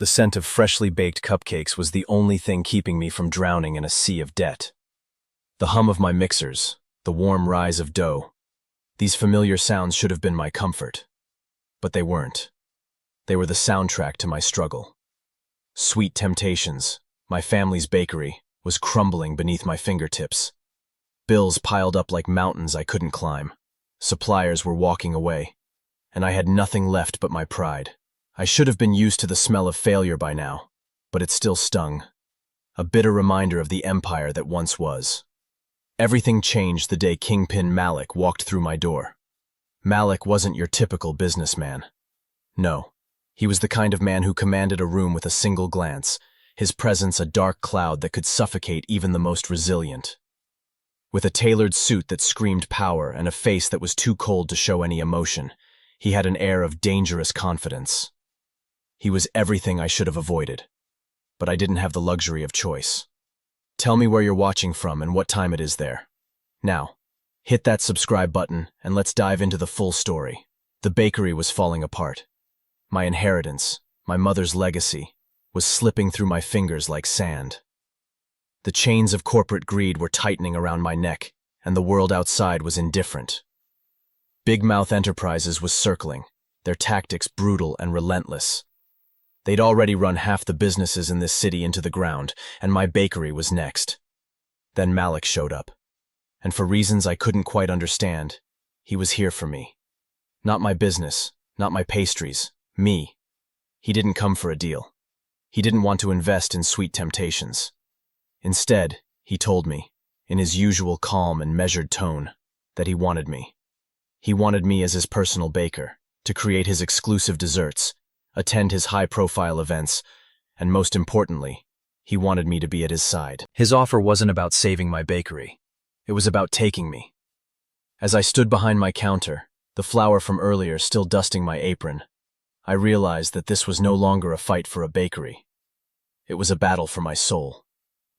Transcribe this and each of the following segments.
The scent of freshly baked cupcakes was the only thing keeping me from drowning in a sea of debt. The hum of my mixers, the warm rise of dough. These familiar sounds should have been my comfort. But they weren't. They were the soundtrack to my struggle. Sweet Temptations, my family's bakery, was crumbling beneath my fingertips. Bills piled up like mountains I couldn't climb. Suppliers were walking away, and I had nothing left but my pride. I should have been used to the smell of failure by now, but it still stung. A bitter reminder of the empire that once was. Everything changed the day Kingpin Malik walked through my door. Malik wasn't your typical businessman. No, he was the kind of man who commanded a room with a single glance, his presence a dark cloud that could suffocate even the most resilient. With a tailored suit that screamed power and a face that was too cold to show any emotion, he had an air of dangerous confidence. He was everything I should have avoided, but I didn't have the luxury of choice. Tell me where you're watching from and what time it is there. Now, hit that subscribe button and let's dive into the full story. The bakery was falling apart. My inheritance, my mother's legacy, was slipping through my fingers like sand. The chains of corporate greed were tightening around my neck, and the world outside was indifferent. Big Mouth Enterprises was circling, their tactics brutal and relentless. They'd already run half the businesses in this city into the ground, and my bakery was next. Then Malik showed up. And for reasons I couldn't quite understand, he was here for me. Not my business, not my pastries, me. He didn't come for a deal. He didn't want to invest in Sweet Temptations. Instead, he told me, in his usual calm and measured tone, that he wanted me. He wanted me as his personal baker, to create his exclusive desserts, attend his high-profile events, and most importantly, he wanted me to be at his side. His offer wasn't about saving my bakery. It was about taking me. As I stood behind my counter, the flour from earlier still dusting my apron, I realized that this was no longer a fight for a bakery. It was a battle for my soul.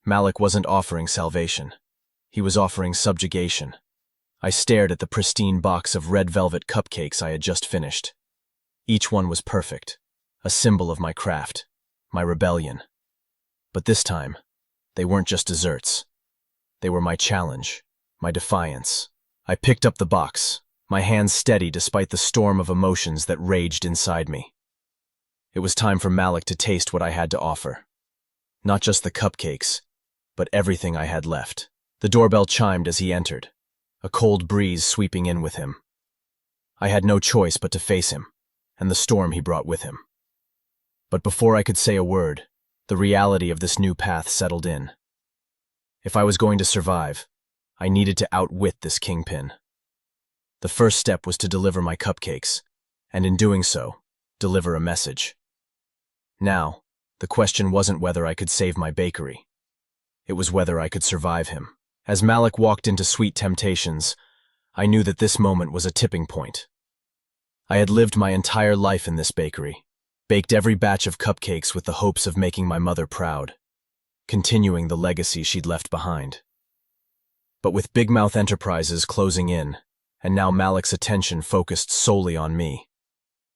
Malik wasn't offering salvation. He was offering subjugation. I stared at the pristine box of red velvet cupcakes I had just finished. Each one was perfect, a symbol of my craft, my rebellion. But this time, they weren't just desserts. They were my challenge, my defiance. I picked up the box, my hands steady despite the storm of emotions that raged inside me. It was time for Malik to taste what I had to offer. Not just the cupcakes, but everything I had left. The doorbell chimed as he entered, a cold breeze sweeping in with him. I had no choice but to face him, and the storm he brought with him. But before I could say a word, the reality of this new path settled in. If I was going to survive, I needed to outwit this kingpin. The first step was to deliver my cupcakes, and in doing so, deliver a message. Now, the question wasn't whether I could save my bakery. It was whether I could survive him. As Malik walked into Sweet Temptations, I knew that this moment was a tipping point. I had lived my entire life in this bakery, baked every batch of cupcakes with the hopes of making my mother proud, continuing the legacy she'd left behind. But with Big Mouth Enterprises closing in, and now Malik's attention focused solely on me,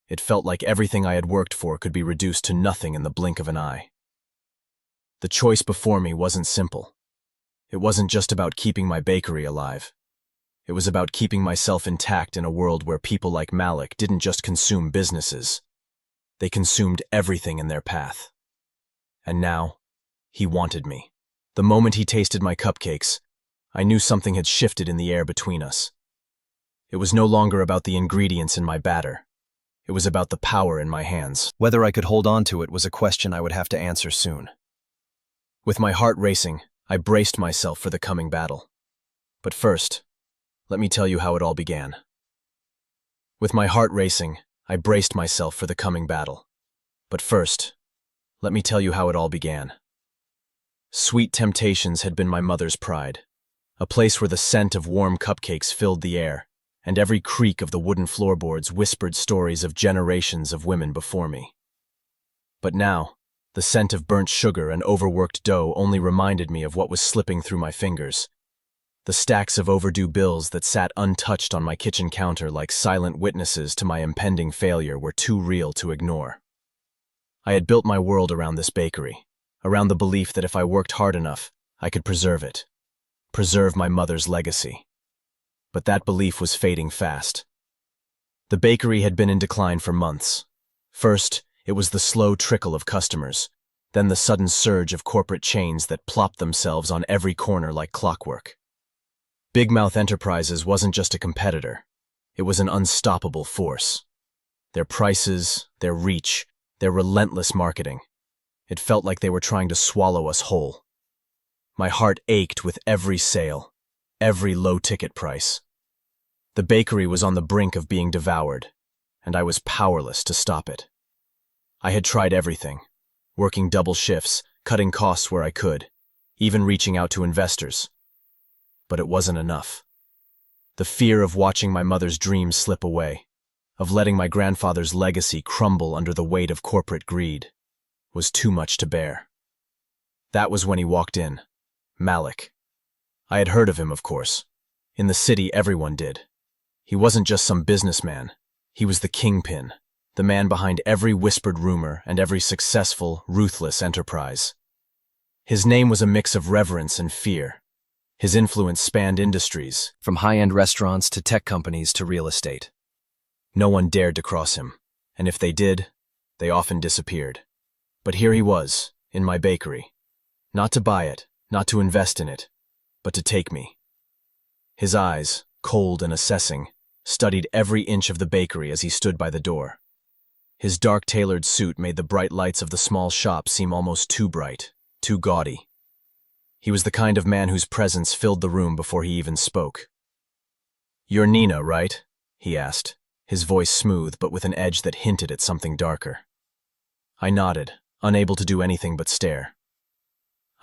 it felt like everything I had worked for could be reduced to nothing in the blink of an eye. The choice before me wasn't simple. It wasn't just about keeping my bakery alive. It was about keeping myself intact in a world where people like Malik didn't just consume businesses. They consumed everything in their path. And now, he wanted me. The moment he tasted my cupcakes, I knew something had shifted in the air between us. It was no longer about the ingredients in my batter. It was about the power in my hands. Whether I could hold on to it was a question I would have to answer soon. With my heart racing, I braced myself for the coming battle. But first, let me tell you how it all began. With my heart racing, I braced myself for the coming battle. But first, let me tell you how it all began. Sweet Temptations had been my mother's pride, a place where the scent of warm cupcakes filled the air, and every creak of the wooden floorboards whispered stories of generations of women before me. But now, the scent of burnt sugar and overworked dough only reminded me of what was slipping through my fingers. The stacks of overdue bills that sat untouched on my kitchen counter like silent witnesses to my impending failure were too real to ignore. I had built my world around this bakery, around the belief that if I worked hard enough, I could preserve it, preserve my mother's legacy. But that belief was fading fast. The bakery had been in decline for months. First, it was the slow trickle of customers, then the sudden surge of corporate chains that plopped themselves on every corner like clockwork. Big Mouth Enterprises wasn't just a competitor, it was an unstoppable force. Their prices, their reach, their relentless marketing. It felt like they were trying to swallow us whole. My heart ached with every sale, every low-ticket price. The bakery was on the brink of being devoured, and I was powerless to stop it. I had tried everything, working double shifts, cutting costs where I could, even reaching out to investors. But it wasn't enough. The fear of watching my mother's dreams slip away, of letting my grandfather's legacy crumble under the weight of corporate greed, was too much to bear. That was when he walked in, Malik. I had heard of him, of course. In the city, everyone did. He wasn't just some businessman. He was the kingpin, the man behind every whispered rumor and every successful, ruthless enterprise. His name was a mix of reverence and fear. His influence spanned industries, from high-end restaurants to tech companies to real estate. No one dared to cross him, and if they did, they often disappeared. But here he was, in my bakery. Not to buy it, not to invest in it, but to take me. His eyes, cold and assessing, studied every inch of the bakery as he stood by the door. His dark tailored suit made the bright lights of the small shop seem almost too bright, too gaudy. He was the kind of man whose presence filled the room before he even spoke. "You're Nina, right?" he asked, his voice smooth but with an edge that hinted at something darker. I nodded, unable to do anything but stare.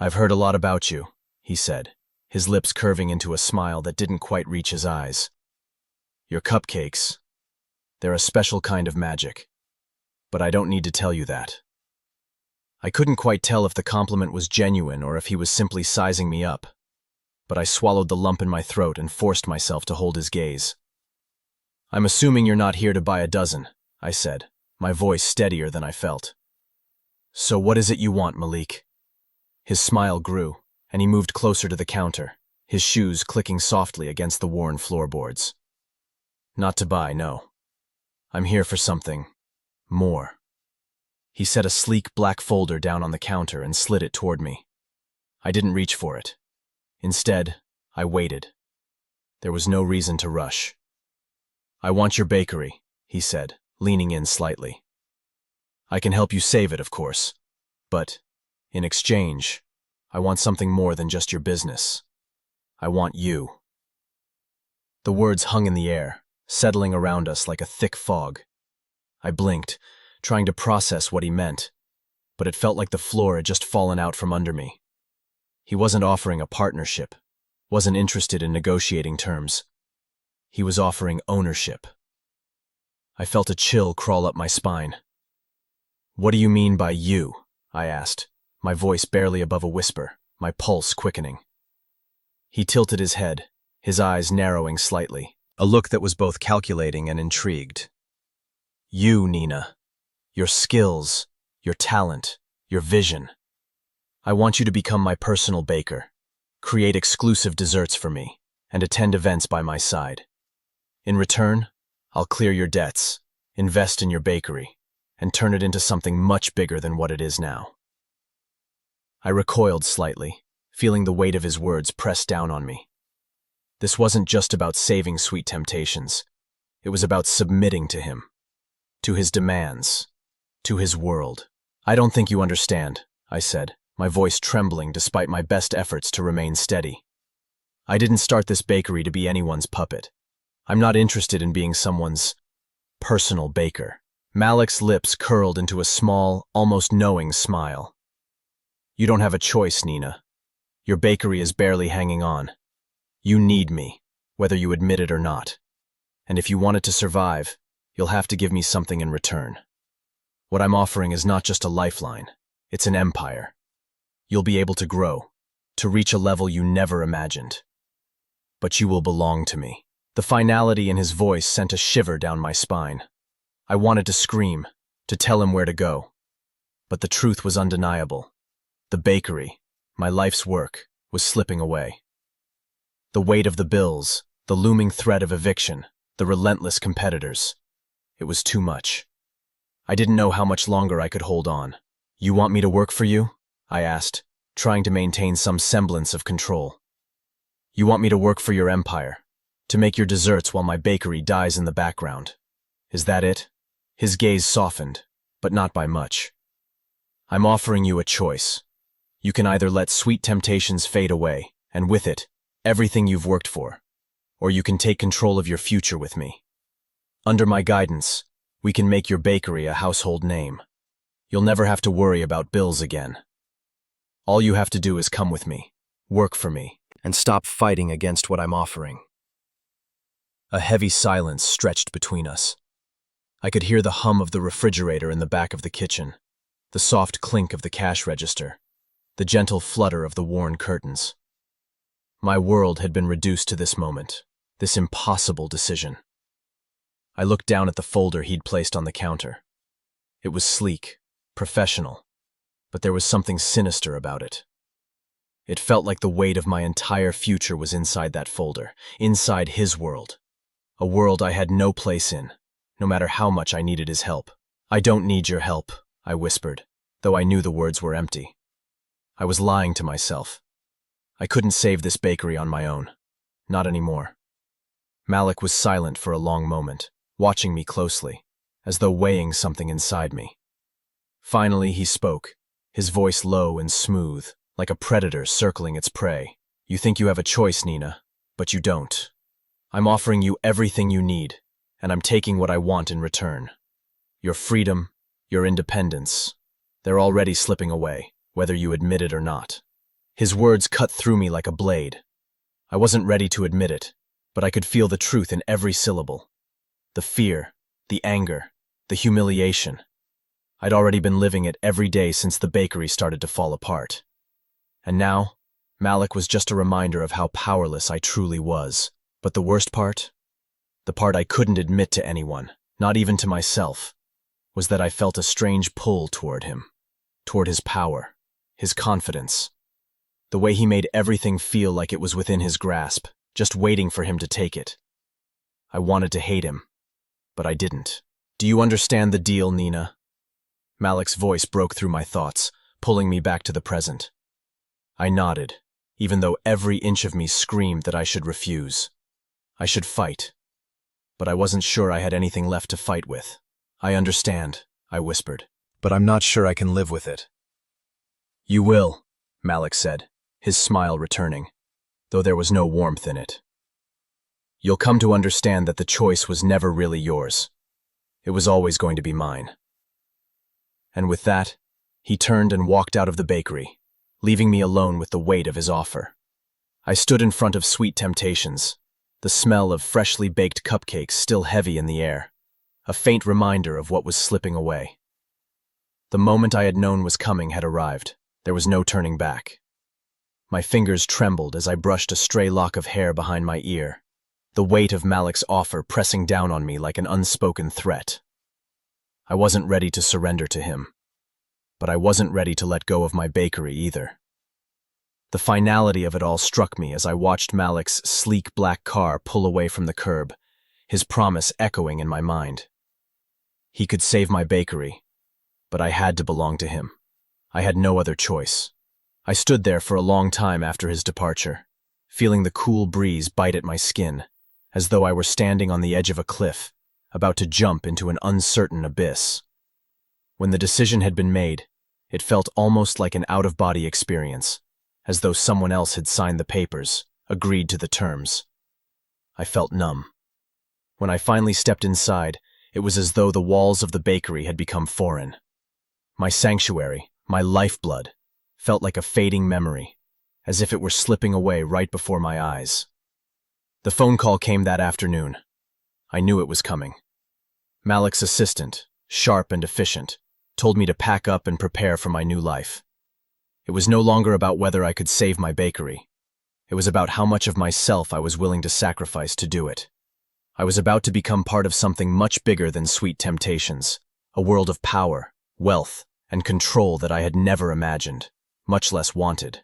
"I've heard a lot about you," he said, his lips curving into a smile that didn't quite reach his eyes. "Your cupcakes, they're a special kind of magic. But I don't need to tell you that." I couldn't quite tell if the compliment was genuine or if he was simply sizing me up, but I swallowed the lump in my throat and forced myself to hold his gaze. "I'm assuming you're not here to buy a dozen," I said, my voice steadier than I felt. "So what is it you want, Malik?" His smile grew, and he moved closer to the counter, his shoes clicking softly against the worn floorboards. "Not to buy, no. I'm here for something more." He set a sleek black folder down on the counter and slid it toward me. I didn't reach for it. Instead, I waited. There was no reason to rush. "I want your bakery," he said, leaning in slightly. "I can help you save it, of course, but, in exchange, I want something more than just your business. I want you." The words hung in the air, settling around us like a thick fog. I blinked, trying to process what he meant, but it felt like the floor had just fallen out from under me. He wasn't offering a partnership, wasn't interested in negotiating terms. He was offering ownership. I felt a chill crawl up my spine. "What do you mean by you?" I asked, my voice barely above a whisper, my pulse quickening. He tilted his head, his eyes narrowing slightly, a look that was both calculating and intrigued. "You, Nina. Your skills, your talent, your vision. I want you to become my personal baker, create exclusive desserts for me, and attend events by my side. In return, I'll clear your debts, invest in your bakery, and turn it into something much bigger than what it is now." I recoiled slightly, feeling the weight of his words press down on me. This wasn't just about saving Sweet Temptations. It was about submitting to him, to his demands, to his world. "I don't think you understand," I said, my voice trembling despite my best efforts to remain steady. "I didn't start this bakery to be anyone's puppet. I'm not interested in being someone's personal baker." Malik's lips curled into a small, almost knowing smile. "You don't have a choice, Nina. Your bakery is barely hanging on. You need me, whether you admit it or not. And if you want it to survive, you'll have to give me something in return. What I'm offering is not just a lifeline, it's an empire. You'll be able to grow, to reach a level you never imagined. But you will belong to me." The finality in his voice sent a shiver down my spine. I wanted to scream, to tell him where to go. But the truth was undeniable. The bakery, my life's work, was slipping away. The weight of the bills, the looming threat of eviction, the relentless competitors. It was too much. I didn't know how much longer I could hold on. "You want me to work for you?" I asked, trying to maintain some semblance of control. "You want me to work for your empire, to make your desserts while my bakery dies in the background. Is that it?" His gaze softened, but not by much. "I'm offering you a choice. You can either let sweet temptations fade away, and with it, everything you've worked for, or you can take control of your future with me. Under my guidance, we can make your bakery a household name. You'll never have to worry about bills again. All you have to do is come with me, work for me, and stop fighting against what I'm offering." A heavy silence stretched between us. I could hear the hum of the refrigerator in the back of the kitchen, the soft clink of the cash register, the gentle flutter of the worn curtains. My world had been reduced to this moment, this impossible decision. I looked down at the folder he'd placed on the counter. It was sleek, professional, but there was something sinister about it. It felt like the weight of my entire future was inside that folder, inside his world, a world I had no place in, no matter how much I needed his help. "I don't need your help," I whispered, though I knew the words were empty. I was lying to myself. I couldn't save this bakery on my own. Not anymore. Malik was silent for a long moment, watching me closely, as though weighing something inside me. Finally, he spoke, his voice low and smooth, like a predator circling its prey. "You think you have a choice, Nina, but you don't. I'm offering you everything you need, and I'm taking what I want in return. Your freedom, your independence, they're already slipping away, whether you admit it or not." His words cut through me like a blade. I wasn't ready to admit it, but I could feel the truth in every syllable. The fear, the anger, the humiliation. I'd already been living it every day since the bakery started to fall apart. And now, Malik was just a reminder of how powerless I truly was. But the worst part, the part I couldn't admit to anyone, not even to myself, was that I felt a strange pull toward him, toward his power, his confidence. The way he made everything feel like it was within his grasp, just waiting for him to take it. I wanted to hate him, but I didn't. "Do you understand the deal, Nina?" Malik's voice broke through my thoughts, pulling me back to the present. I nodded, even though every inch of me screamed that I should refuse. I should fight. But I wasn't sure I had anything left to fight with. "I understand," I whispered, "but I'm not sure I can live with it." "You will," Malik said, his smile returning, though there was no warmth in it. "You'll come to understand that the choice was never really yours. It was always going to be mine." And with that, he turned and walked out of the bakery, leaving me alone with the weight of his offer. I stood in front of Sweet Temptations, the smell of freshly baked cupcakes still heavy in the air, a faint reminder of what was slipping away. The moment I had known was coming had arrived. There was no turning back. My fingers trembled as I brushed a stray lock of hair behind my ear, the weight of Malik's offer pressing down on me like an unspoken threat. I wasn't ready to surrender to him, but I wasn't ready to let go of my bakery either. The finality of it all struck me as I watched Malik's sleek black car pull away from the curb, his promise echoing in my mind. He could save my bakery, but I had to belong to him. I had no other choice. I stood there for a long time after his departure, feeling the cool breeze bite at my skin, as though I were standing on the edge of a cliff, about to jump into an uncertain abyss. When the decision had been made, it felt almost like an out-of-body experience, as though someone else had signed the papers, agreed to the terms. I felt numb. When I finally stepped inside, it was as though the walls of the bakery had become foreign. My sanctuary, my lifeblood, felt like a fading memory, as if it were slipping away right before my eyes. The phone call came that afternoon. I knew it was coming. Malik's assistant, sharp and efficient, told me to pack up and prepare for my new life. It was no longer about whether I could save my bakery. It was about how much of myself I was willing to sacrifice to do it. I was about to become part of something much bigger than Sweet Temptations, a world of power, wealth, and control that I had never imagined, much less wanted.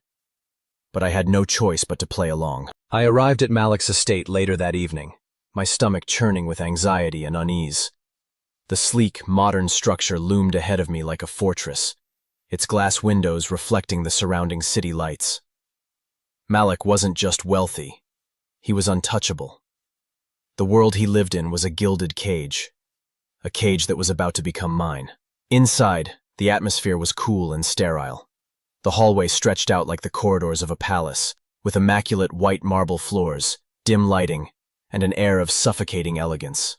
But I had no choice but to play along. I arrived at Malik's estate later that evening, my stomach churning with anxiety and unease. The sleek, modern structure loomed ahead of me like a fortress, its glass windows reflecting the surrounding city lights. Malik wasn't just wealthy, he was untouchable. The world he lived in was a gilded cage, a cage that was about to become mine. Inside, the atmosphere was cool and sterile. The hallway stretched out like the corridors of a palace, with immaculate white marble floors, dim lighting, and an air of suffocating elegance.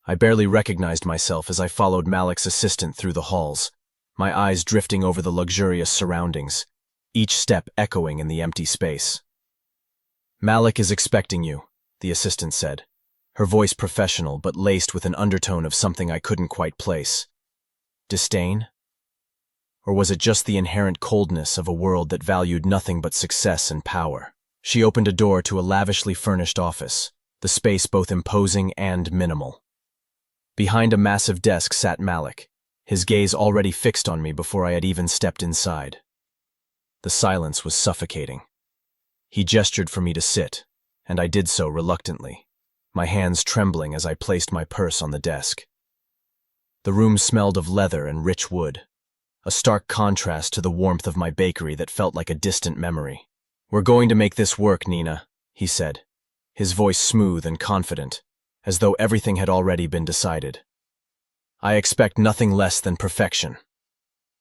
I barely recognized myself as I followed Malik's assistant through the halls, my eyes drifting over the luxurious surroundings, each step echoing in the empty space. "Malik is expecting you," the assistant said, her voice professional but laced with an undertone of something I couldn't quite place. Disdain? Or was it just the inherent coldness of a world that valued nothing but success and power? She opened a door to a lavishly furnished office, the space both imposing and minimal. Behind a massive desk sat Malik, his gaze already fixed on me before I had even stepped inside. The silence was suffocating. He gestured for me to sit, and I did so reluctantly, my hands trembling as I placed my purse on the desk. The room smelled of leather and rich wood, a stark contrast to the warmth of my bakery that felt like a distant memory. "We're going to make this work, Nina," he said, his voice smooth and confident, as though everything had already been decided. "I expect nothing less than perfection."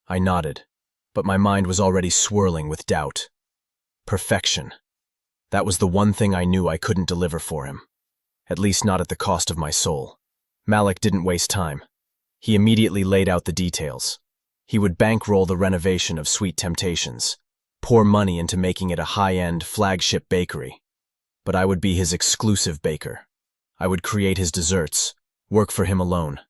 I nodded, but my mind was already swirling with doubt. Perfection. That was the one thing I knew I couldn't deliver for him, at least not at the cost of my soul. Malik didn't waste time. He immediately laid out the details. He would bankroll the renovation of Sweet Temptations, pour money into making it a high-end, flagship bakery. But I would be his exclusive baker. I would create his desserts, work for him alone,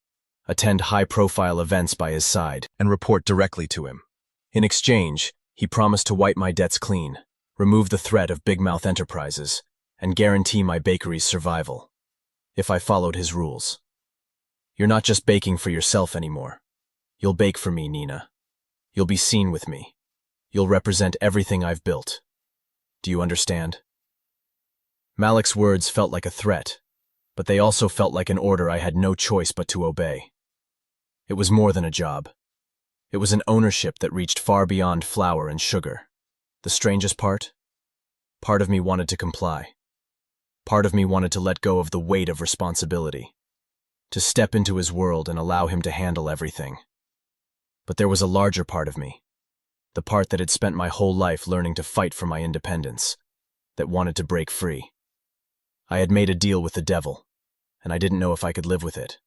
attend high-profile events by his side, and report directly to him. In exchange, he promised to wipe my debts clean, remove the threat of big mouth enterprises, and guarantee my bakery's survival, if I followed his rules. "You're not just baking for yourself anymore. You'll bake for me, Nina. You'll be seen with me. You'll represent everything I've built. Do you understand?" Malik's words felt like a threat, but they also felt like an order I had no choice but to obey. It was more than a job. It was an ownership that reached far beyond flour and sugar. The strangest part? Part of me wanted to comply. Part of me wanted to let go of the weight of responsibility, to step into his world and allow him to handle everything. But there was a larger part of me, the part that had spent my whole life learning to fight for my independence, that wanted to break free. I had made a deal with the devil, and I didn't know if I could live with it.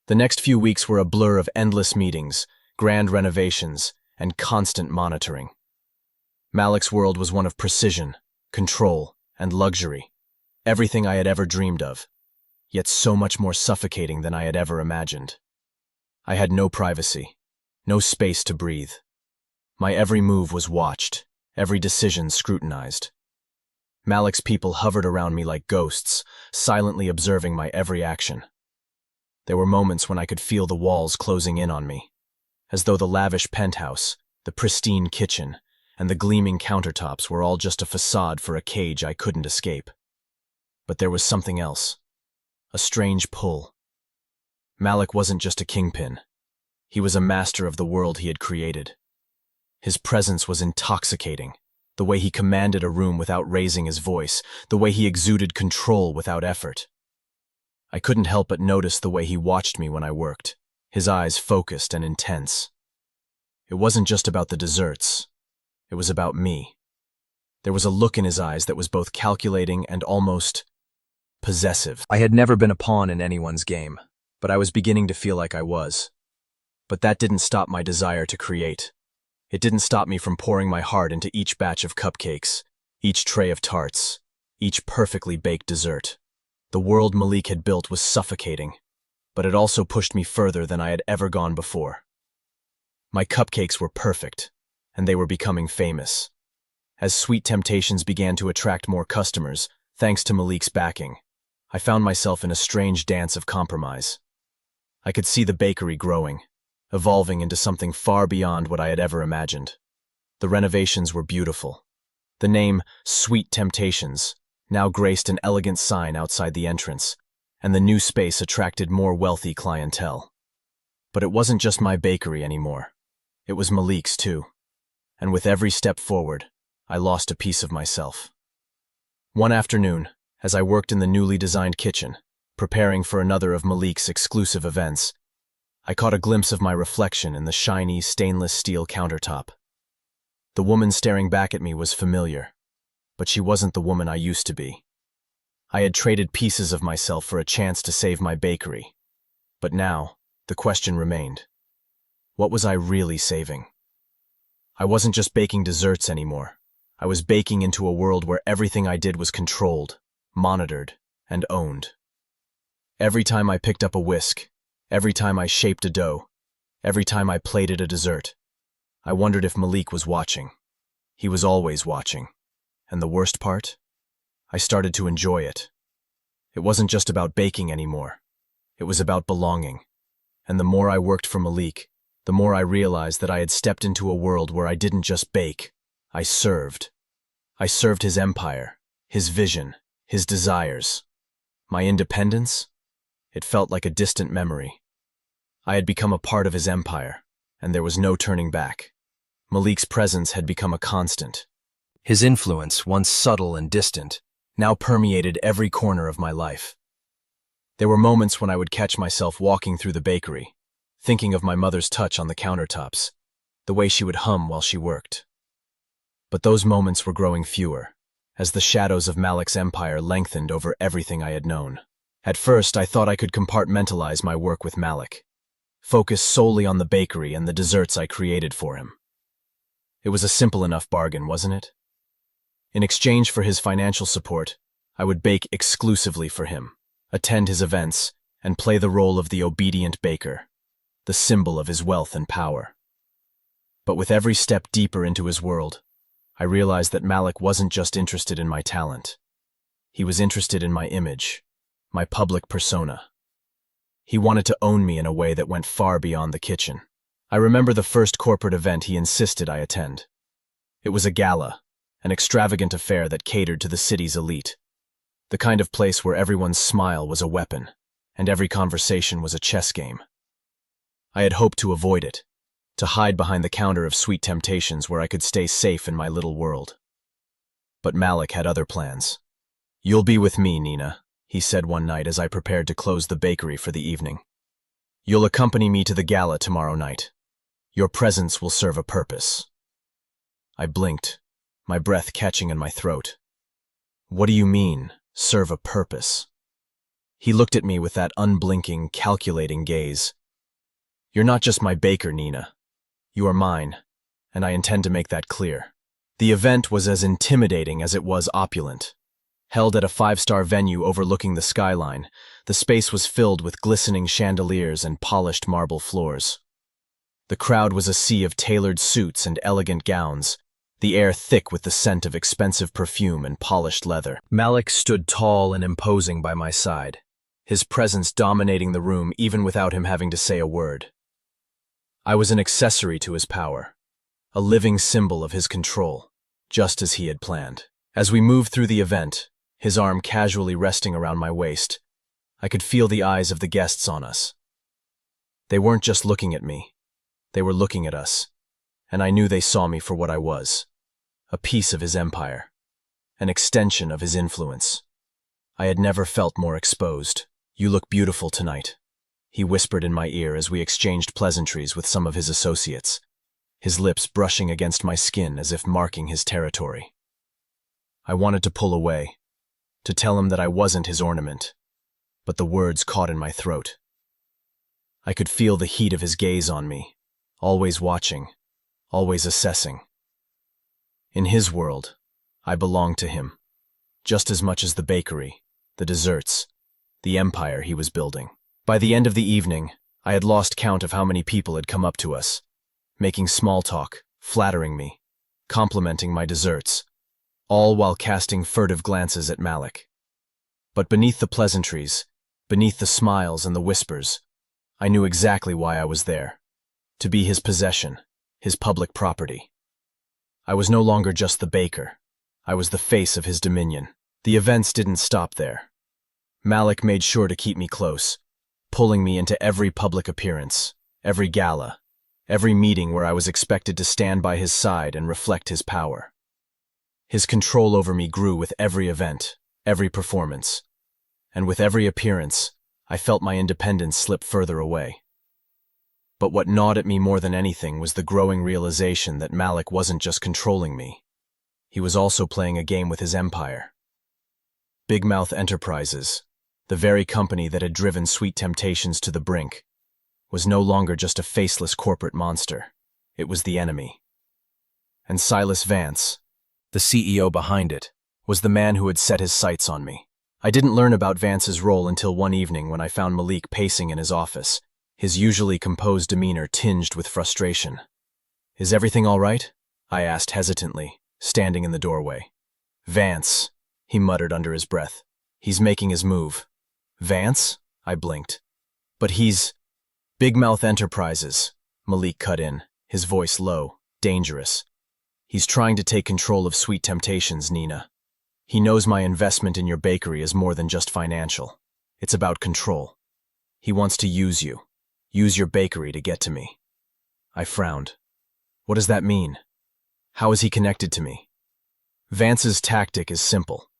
The next few weeks were a blur of endless meetings, grand renovations, and constant monitoring. Malik's world was one of precision, control, and luxury, everything I had ever dreamed of, yet so much more suffocating than I had ever imagined. I had no privacy, no space to breathe. My every move was watched, every decision scrutinized. Malik's people hovered around me like ghosts, silently observing my every action. There were moments when I could feel the walls closing in on me, as though the lavish penthouse, the pristine kitchen, and the gleaming countertops were all just a facade for a cage I couldn't escape. But there was something else, a strange pull. Malik wasn't just a kingpin. He was a master of the world he had created. His presence was intoxicating, the way he commanded a room without raising his voice, the way he exuded control without effort. I couldn't help but notice the way he watched me when I worked, his eyes focused and intense. It wasn't just about the desserts. It was about me. There was a look in his eyes that was both calculating and almost possessive. I had never been a pawn in anyone's game, but I was beginning to feel like I was. But that didn't stop my desire to create. It didn't stop me from pouring my heart into each batch of cupcakes, each tray of tarts, each perfectly baked dessert. The world Malik had built was suffocating, but it also pushed me further than I had ever gone before. My cupcakes were perfect, and they were becoming famous. As Sweet Temptations began to attract more customers, thanks to Malik's backing, I found myself in a strange dance of compromise. I could see the bakery growing, evolving into something far beyond what I had ever imagined. The renovations were beautiful. The name Sweet Temptations now graced an elegant sign outside the entrance, and the new space attracted more wealthy clientele. But it wasn't just my bakery anymore. It was Malik's too. And with every step forward, I lost a piece of myself. One afternoon, as I worked in the newly designed kitchen, preparing for another of Malik's exclusive events, I caught a glimpse of my reflection in the shiny stainless steel countertop. The woman staring back at me was familiar, but she wasn't the woman I used to be. I had traded pieces of myself for a chance to save my bakery. But now, the question remained. What was I really saving? I wasn't just baking desserts anymore. I was baking into a world where everything I did was controlled, monitored, and owned. Every time I picked up a whisk, every time I shaped a dough, every time I plated a dessert, I wondered if Malik was watching. He was always watching. And the worst part? I started to enjoy it. It wasn't just about baking anymore. It was about belonging. And the more I worked for Malik, the more I realized that I had stepped into a world where I didn't just bake, I served. I served his empire, his vision, his desires. My independence? It felt like a distant memory. I had become a part of his empire, and there was no turning back. Malik's presence had become a constant. His influence, once subtle and distant, now permeated every corner of my life. There were moments when I would catch myself walking through the bakery, thinking of my mother's touch on the countertops, the way she would hum while she worked. But those moments were growing fewer, as the shadows of Malik's empire lengthened over everything I had known. At first, I thought I could compartmentalize my work with Malik, focus solely on the bakery and the desserts I created for him. It was a simple enough bargain, wasn't it? In exchange for his financial support, I would bake exclusively for him, attend his events, and play the role of the obedient baker, the symbol of his wealth and power. But with every step deeper into his world, I realized that Malik wasn't just interested in my talent. He was interested in my image, my public persona. He wanted to own me in a way that went far beyond the kitchen. I remember the first corporate event he insisted I attend. It was a gala, an extravagant affair that catered to the city's elite, the kind of place where everyone's smile was a weapon, and every conversation was a chess game. I had hoped to avoid it, to hide behind the counter of Sweet Temptations where I could stay safe in my little world. But Malik had other plans. "You'll be with me, Nina," he said one night as I prepared to close the bakery for the evening. "You'll accompany me to the gala tomorrow night. Your presence will serve a purpose." I blinked, my breath catching in my throat. "What do you mean, serve a purpose?" He looked at me with that unblinking, calculating gaze. "You're not just my baker, Nina. You are mine, and I intend to make that clear." The event was as intimidating as it was opulent. Held at a 5-star venue overlooking the skyline, the space was filled with glistening chandeliers and polished marble floors. The crowd was a sea of tailored suits and elegant gowns, the air thick with the scent of expensive perfume and polished leather. Malik stood tall and imposing by my side, his presence dominating the room even without him having to say a word. I was an accessory to his power, a living symbol of his control, just as he had planned. As we moved through the event, his arm casually resting around my waist, I could feel the eyes of the guests on us. They weren't just looking at me. They were looking at us, and I knew they saw me for what I was, a piece of his empire, an extension of his influence. I had never felt more exposed. "You look beautiful tonight," he whispered in my ear as we exchanged pleasantries with some of his associates, his lips brushing against my skin as if marking his territory. I wanted to pull away, to tell him that I wasn't his ornament, but the words caught in my throat. I could feel the heat of his gaze on me, always watching, always assessing. In his world, I belonged to him, just as much as the bakery, the desserts, the empire he was building. By the end of the evening, I had lost count of how many people had come up to us, making small talk, flattering me, complimenting my desserts, all while casting furtive glances at Malik. But beneath the pleasantries, beneath the smiles and the whispers, I knew exactly why I was there. to be his possession, his public property. I was no longer just the baker. I was the face of his dominion. The events didn't stop there. Malik made sure to keep me close, pulling me into every public appearance, every gala, every meeting where I was expected to stand by his side and reflect his power. His control over me grew with every event, every performance, and with every appearance, I felt my independence slip further away. But what gnawed at me more than anything was the growing realization that Malik wasn't just controlling me. He was also playing a game with his empire. Big Mouth Enterprises, the very company that had driven Sweet Temptations to the brink, was no longer just a faceless corporate monster. It was the enemy. And Silas Vance, the CEO behind it, was the man who had set his sights on me. I didn't learn about Vance's role until one evening when I found Malik pacing in his office, his usually composed demeanor tinged with frustration. "Is everything all right?" I asked hesitantly, standing in the doorway. "Vance," he muttered under his breath. "He's making his move." "Vance?" I blinked. "But he's—" "Big Mouth Enterprises," Malik cut in, his voice low, dangerous. "He's trying to take control of Sweet Temptations, Nina. He knows my investment in your bakery is more than just financial. It's about control. He wants to use you, use your bakery to get to me." I frowned. "What does that mean? How is he connected to me?" "Vance's tactic is simple.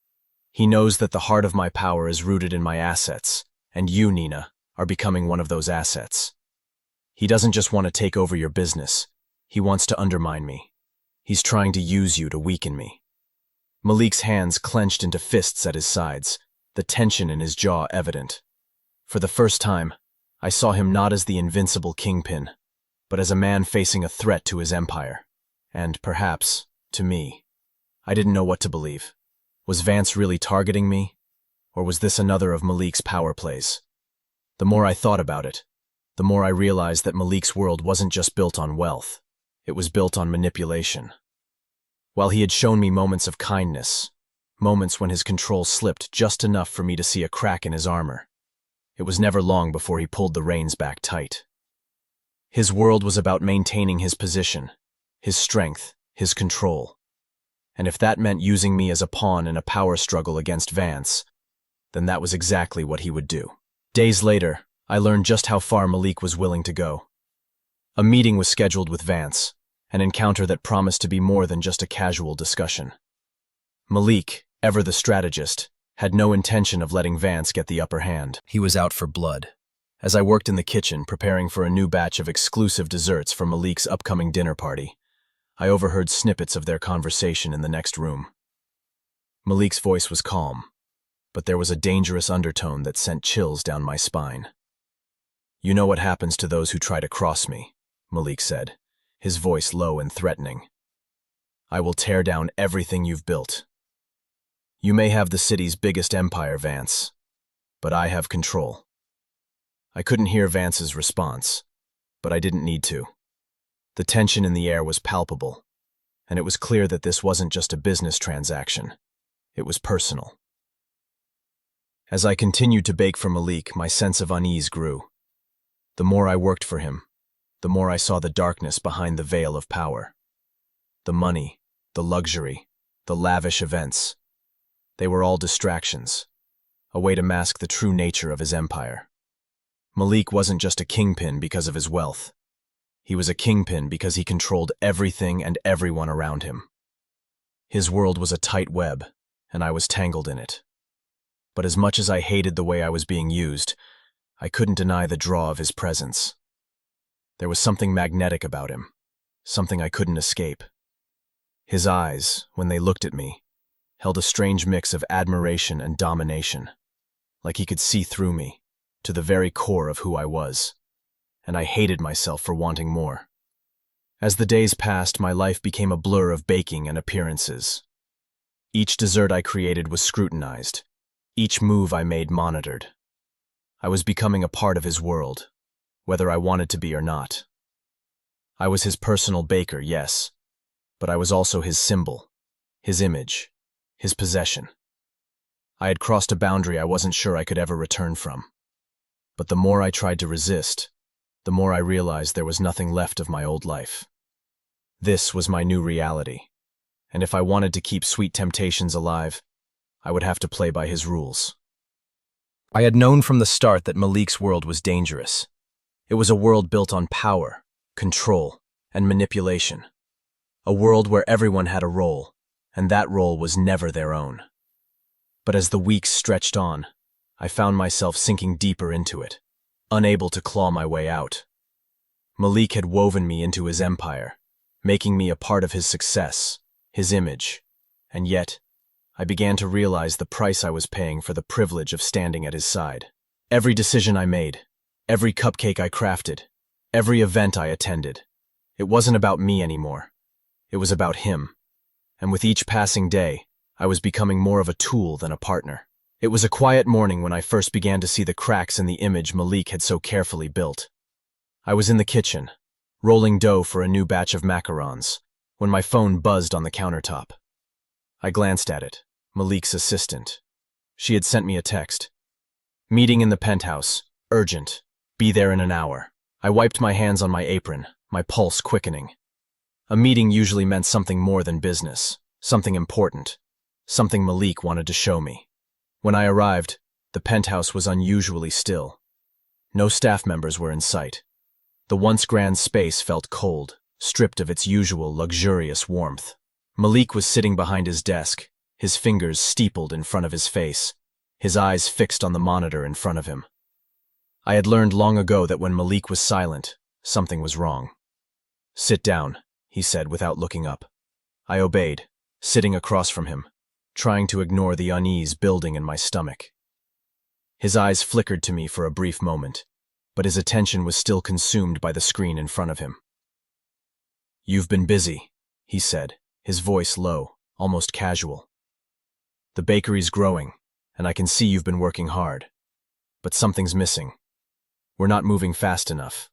He knows that the heart of my power is rooted in my assets, and you, Nina, are becoming one of those assets. He doesn't just want to take over your business. He wants to undermine me. He's trying to use you to weaken me." Malik's hands clenched into fists at his sides, the tension in his jaw evident. For the first time, I saw him not as the invincible kingpin, but as a man facing a threat to his empire. And, perhaps, to me. I didn't know what to believe. Was Vance really targeting me? Or was this another of Malik's power plays? The more I thought about it, the more I realized that Malik's world wasn't just built on wealth. It was built on manipulation. While he had shown me moments of kindness, moments when his control slipped just enough for me to see a crack in his armor, it was never long before he pulled the reins back tight. His world was about maintaining his position, his strength, his control. And if that meant using me as a pawn in a power struggle against Vance, then that was exactly what he would do. Days later, I learned just how far Malik was willing to go. A meeting was scheduled with Vance, an encounter that promised to be more than just a casual discussion. Malik, ever the strategist, had no intention of letting Vance get the upper hand. He was out for blood. As I worked in the kitchen preparing for a new batch of exclusive desserts for Malik's upcoming dinner party, I overheard snippets of their conversation in the next room. Malik's voice was calm, but there was a dangerous undertone that sent chills down my spine. "You know what happens to those who try to cross me," Malik said, his voice low and threatening. "I will tear down everything you've built. You may have the city's biggest empire, Vance, but I have control." I couldn't hear Vance's response, but I didn't need to. The tension in the air was palpable, and it was clear that this wasn't just a business transaction. It was personal. As I continued to bake for Malik, my sense of unease grew. The more I worked for him, the more I saw the darkness behind the veil of power. The money, the luxury, the lavish events. They were all distractions, a way to mask the true nature of his empire. Malik wasn't just a kingpin because of his wealth. He was a kingpin because he controlled everything and everyone around him. His world was a tight web, and I was tangled in it. But as much as I hated the way I was being used, I couldn't deny the draw of his presence. There was something magnetic about him, something I couldn't escape. His eyes, when they looked at me, held a strange mix of admiration and domination, like he could see through me, to the very core of who I was, and I hated myself for wanting more. As the days passed, my life became a blur of baking and appearances. Each dessert I created was scrutinized, each move I made monitored. I was becoming a part of his world, whether I wanted to be or not. I was his personal baker, yes, but I was also his symbol, his image, his possession. I had crossed a boundary I wasn't sure I could ever return from. But the more I tried to resist, the more I realized there was nothing left of my old life. This was my new reality, and if I wanted to keep Sweet Temptations alive, I would have to play by his rules. I had known from the start that Malik's world was dangerous. It was a world built on power, control, and manipulation. A world where everyone had a role, and that role was never their own. But as the weeks stretched on, I found myself sinking deeper into it, unable to claw my way out. Malik had woven me into his empire, making me a part of his success, his image, and yet, I began to realize the price I was paying for the privilege of standing at his side. Every decision I made, every cupcake I crafted, every event I attended, it wasn't about me anymore. It was about him. And with each passing day, I was becoming more of a tool than a partner. It was a quiet morning when I first began to see the cracks in the image Malik had so carefully built. I was in the kitchen, rolling dough for a new batch of macarons, when my phone buzzed on the countertop. I glanced at it. Malik's assistant. She had sent me a text. Meeting in the penthouse. Urgent. Be there in an hour. I wiped my hands on my apron, my pulse quickening. A meeting usually meant something more than business, something important, something Malik wanted to show me. When I arrived, the penthouse was unusually still. No staff members were in sight. The once grand space felt cold, stripped of its usual luxurious warmth. Malik was sitting behind his desk, his fingers steepled in front of his face, his eyes fixed on the monitor in front of him. I had learned long ago that when Malik was silent, something was wrong. "Sit down," he said without looking up. I obeyed, sitting across from him, trying to ignore the unease building in my stomach. His eyes flickered to me for a brief moment, but his attention was still consumed by the screen in front of him. "You've been busy," he said, his voice low, almost casual. "The bakery's growing, and I can see you've been working hard. But something's missing. We're not moving fast enough.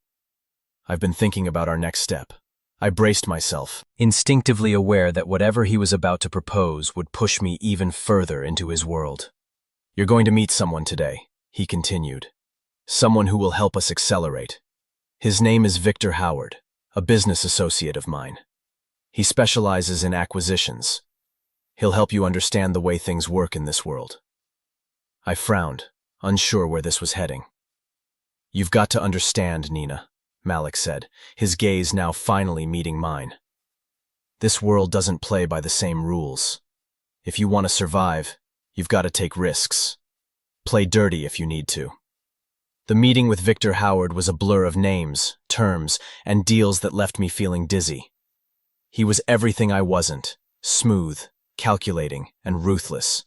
I've been thinking about our next step." I braced myself, instinctively aware that whatever he was about to propose would push me even further into his world. "You're going to meet someone today," he continued. "Someone who will help us accelerate. His name is Victor Howard, a business associate of mine. He specializes in acquisitions. He'll help you understand the way things work in this world." I frowned, unsure where this was heading. "You've got to understand, Nina," Malik said, his gaze now finally meeting mine. "This world doesn't play by the same rules. If you want to survive, you've got to take risks. Play dirty if you need to." The meeting with Victor Howard was a blur of names, terms, and deals that left me feeling dizzy. He was everything I wasn't: smooth, calculating, and ruthless.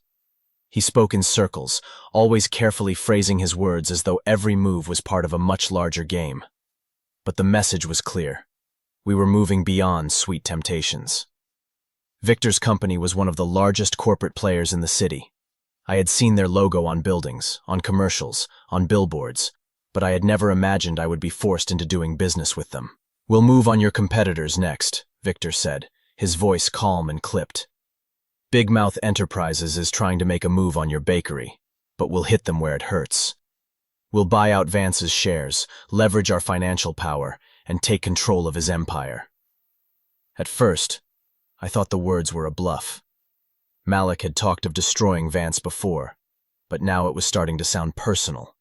He spoke in circles, always carefully phrasing his words as though every move was part of a much larger game. But the message was clear. We were moving beyond Sweet Temptations. Victor's company was one of the largest corporate players in the city. I had seen their logo on buildings, on commercials, on billboards, but I had never imagined I would be forced into doing business with them. "We'll move on your competitors next," Victor said, his voice calm and clipped. "Big Mouth Enterprises is trying to make a move on your bakery, but we'll hit them where it hurts. We'll buy out Vance's shares, leverage our financial power, and take control of his empire." At first, I thought the words were a bluff. Malik had talked of destroying Vance before, but now it was starting to sound personal.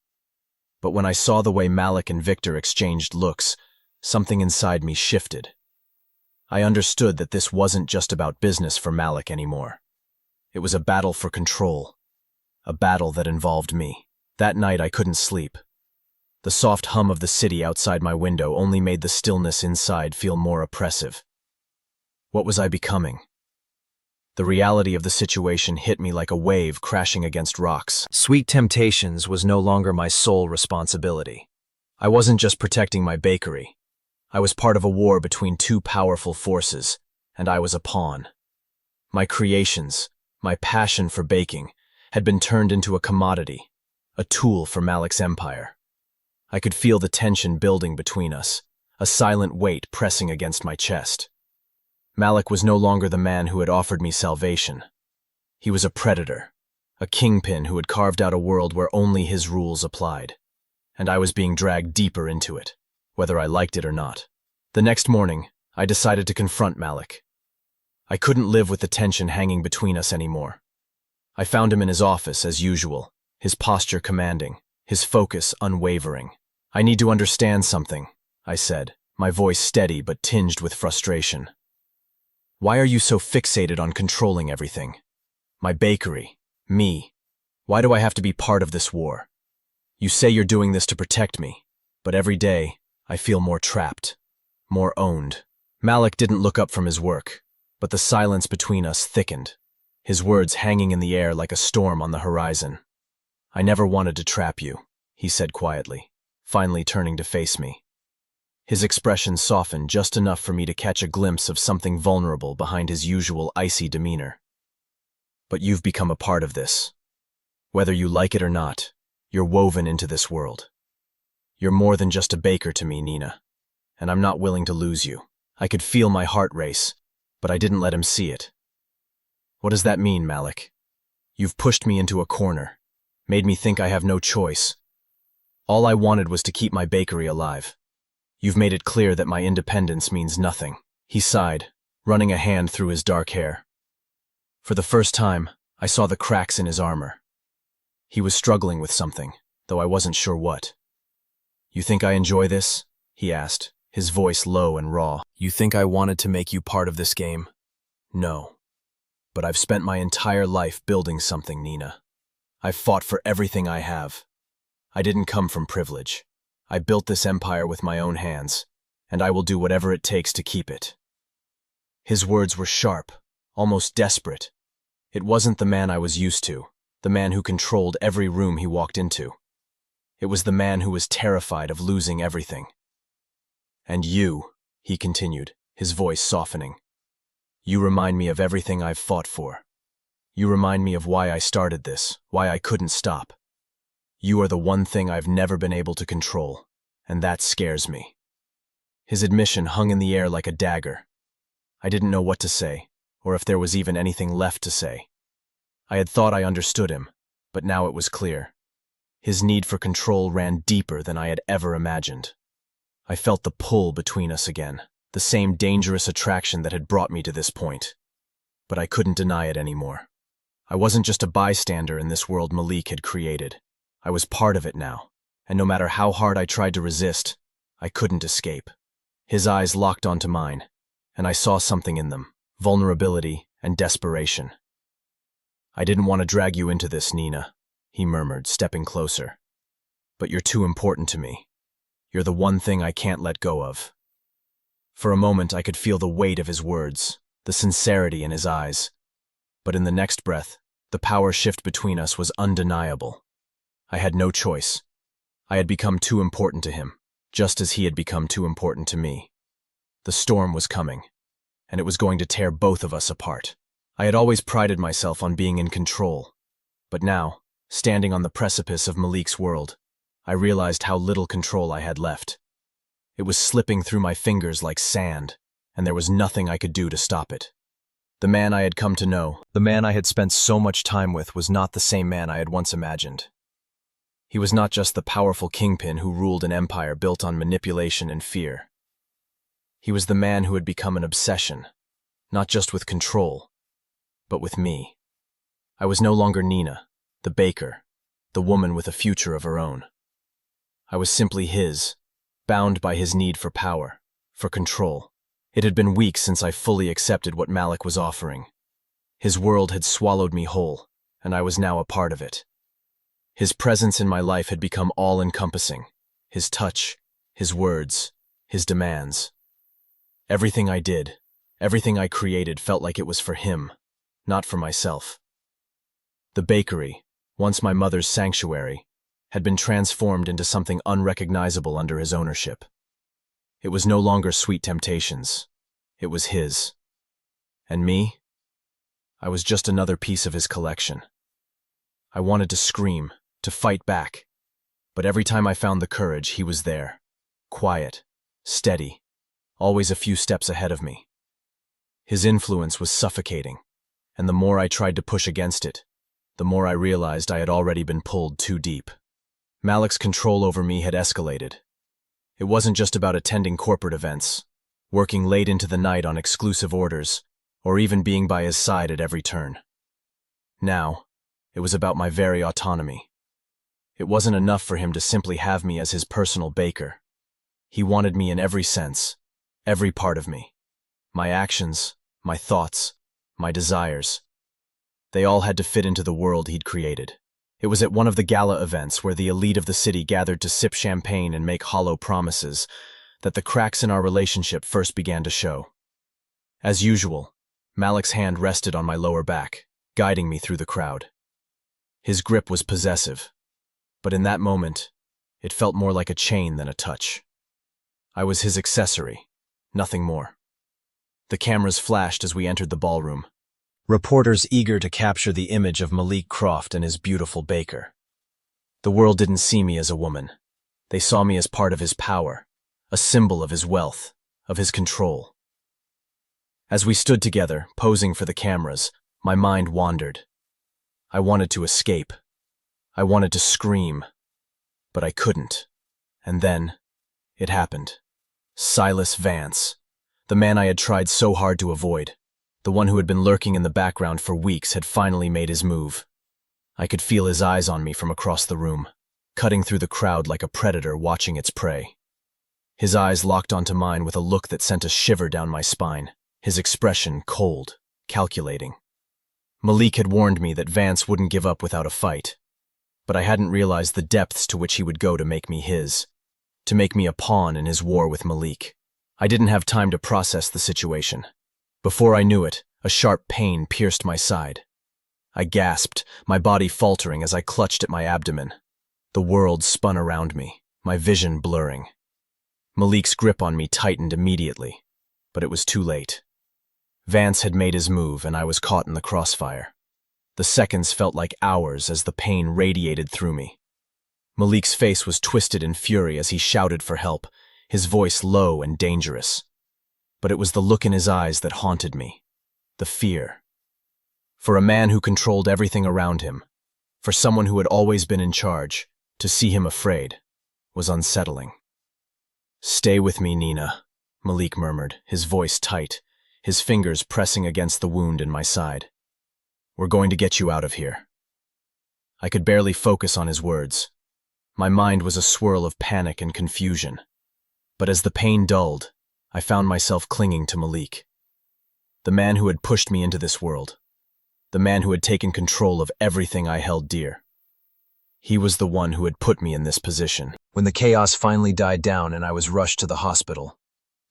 But when I saw the way Malik and Victor exchanged looks, something inside me shifted. I understood that this wasn't just about business for Malik anymore. It was a battle for control, a battle that involved me. That night I couldn't sleep. The soft hum of the city outside my window only made the stillness inside feel more oppressive. What was I becoming? The reality of the situation hit me like a wave crashing against rocks. Sweet Temptations was no longer my sole responsibility. I wasn't just protecting my bakery. I was part of a war between two powerful forces, and I was a pawn. My creations, my passion for baking, had been turned into a commodity, a tool for Malik's empire. I could feel the tension building between us, a silent weight pressing against my chest. Malik was no longer the man who had offered me salvation. He was a predator, a kingpin who had carved out a world where only his rules applied, and I was being dragged deeper into it. whether I liked it or not. The next morning, I decided to confront Malik. I couldn't live with the tension hanging between us anymore. I found him in his office, as usual, his posture commanding, his focus unwavering. "I need to understand something," I said, my voice steady but tinged with frustration. "Why are you so fixated on controlling everything? My bakery, me. Why do I have to be part of this war? You say you're doing this to protect me, but every day, I feel more trapped, more owned." Malik didn't look up from his work, but the silence between us thickened, his words hanging in the air like a storm on the horizon. "I never wanted to trap you," he said quietly, finally turning to face me. His expression softened just enough for me to catch a glimpse of something vulnerable behind his usual icy demeanor. "But you've become a part of this. Whether you like it or not, you're woven into this world. You're more than just a baker to me, Nina, and I'm not willing to lose you." I could feel my heart race, but I didn't let him see it. "What does that mean, Malik? You've pushed me into a corner, made me think I have no choice. All I wanted was to keep my bakery alive. You've made it clear that my independence means nothing." He sighed, running a hand through his dark hair. For the first time, I saw the cracks in his armor. He was struggling with something, though I wasn't sure what. "You think I enjoy this?" he asked, his voice low and raw. "You think I wanted to make you part of this game? No. But I've spent my entire life building something, Nina. I've fought for everything I have. I didn't come from privilege. I built this empire with my own hands, and I will do whatever it takes to keep it." His words were sharp, almost desperate. It wasn't the man I was used to, the man who controlled every room he walked into. It was the man who was terrified of losing everything. "And you," he continued, his voice softening, "you remind me of everything I've fought for. You remind me of why I started this, why I couldn't stop. You are the one thing I've never been able to control, and that scares me." His admission hung in the air like a dagger. I didn't know what to say, or if there was even anything left to say. I had thought I understood him, but now it was clear. His need for control ran deeper than I had ever imagined. I felt the pull between us again, the same dangerous attraction that had brought me to this point. But I couldn't deny it anymore. I wasn't just a bystander in this world Malik had created. I was part of it now, and no matter how hard I tried to resist, I couldn't escape. His eyes locked onto mine, and I saw something in them, vulnerability and desperation. "I didn't want to drag you into this, Nina," he murmured, stepping closer. "But you're too important to me. You're the one thing I can't let go of." For a moment I could feel the weight of his words, the sincerity in his eyes. But in the next breath, the power shift between us was undeniable. I had no choice. I had become too important to him, just as he had become too important to me. The storm was coming, and it was going to tear both of us apart. I had always prided myself on being in control, but now, standing on the precipice of Malik's world, I realized how little control I had left. It was slipping through my fingers like sand, and there was nothing I could do to stop it. The man I had come to know, the man I had spent so much time with, was not the same man I had once imagined. He was not just the powerful kingpin who ruled an empire built on manipulation and fear. He was the man who had become an obsession, not just with control, but with me. I was no longer Nina, the baker, the woman with a future of her own. I was simply his, bound by his need for power, for control. It had been weeks since I fully accepted what Malik was offering. His world had swallowed me whole, and I was now a part of it. His presence in my life had become all-encompassing. His touch, his words, his demands. Everything I did, everything I created felt like it was for him, not for myself. The bakery, once my mother's sanctuary, had been transformed into something unrecognizable under his ownership. It was no longer sweet temptations. It was his. And me? I was just another piece of his collection. I wanted to scream, to fight back, but every time I found the courage, he was there, quiet, steady, always a few steps ahead of me. His influence was suffocating, and the more I tried to push against it, the more I realized I had already been pulled too deep. Malik's control over me had escalated. It wasn't just about attending corporate events, working late into the night on exclusive orders, or even being by his side at every turn. Now, it was about my very autonomy. It wasn't enough for him to simply have me as his personal baker. He wanted me in every sense, every part of me. My actions, my thoughts, my desires. They all had to fit into the world he'd created. It was at one of the gala events where the elite of the city gathered to sip champagne and make hollow promises that the cracks in our relationship first began to show. As usual, Malik's hand rested on my lower back, guiding me through the crowd. His grip was possessive, but in that moment, it felt more like a chain than a touch. I was his accessory, nothing more. The cameras flashed as we entered the ballroom, reporters eager to capture the image of Malik Croft and his beautiful baker. The world didn't see me as a woman. They saw me as part of his power, a symbol of his wealth, of his control. As we stood together, posing for the cameras, my mind wandered. I wanted to escape. I wanted to scream, but I couldn't. And then, it happened. Silas Vance, the man I had tried so hard to avoid, the one who had been lurking in the background for weeks, had finally made his move. I could feel his eyes on me from across the room, cutting through the crowd like a predator watching its prey. His eyes locked onto mine with a look that sent a shiver down my spine, his expression cold, calculating. Malik had warned me that Vance wouldn't give up without a fight, but I hadn't realized the depths to which he would go to make me his, to make me a pawn in his war with Malik. I didn't have time to process the situation. Before I knew it, a sharp pain pierced my side. I gasped, my body faltering as I clutched at my abdomen. The world spun around me, my vision blurring. Malik's grip on me tightened immediately, but it was too late. Vance had made his move, and I was caught in the crossfire. The seconds felt like hours as the pain radiated through me. Malik's face was twisted in fury as he shouted for help, his voice low and dangerous. But it was the look in his eyes that haunted me, the fear. For a man who controlled everything around him, for someone who had always been in charge, to see him afraid was unsettling. "Stay with me, Nina," Malik murmured, his voice tight, his fingers pressing against the wound in my side. "We're going to get you out of here." I could barely focus on his words. My mind was a swirl of panic and confusion. But as the pain dulled, I found myself clinging to Malik. The man who had pushed me into this world. The man who had taken control of everything I held dear. He was the one who had put me in this position. When the chaos finally died down and I was rushed to the hospital,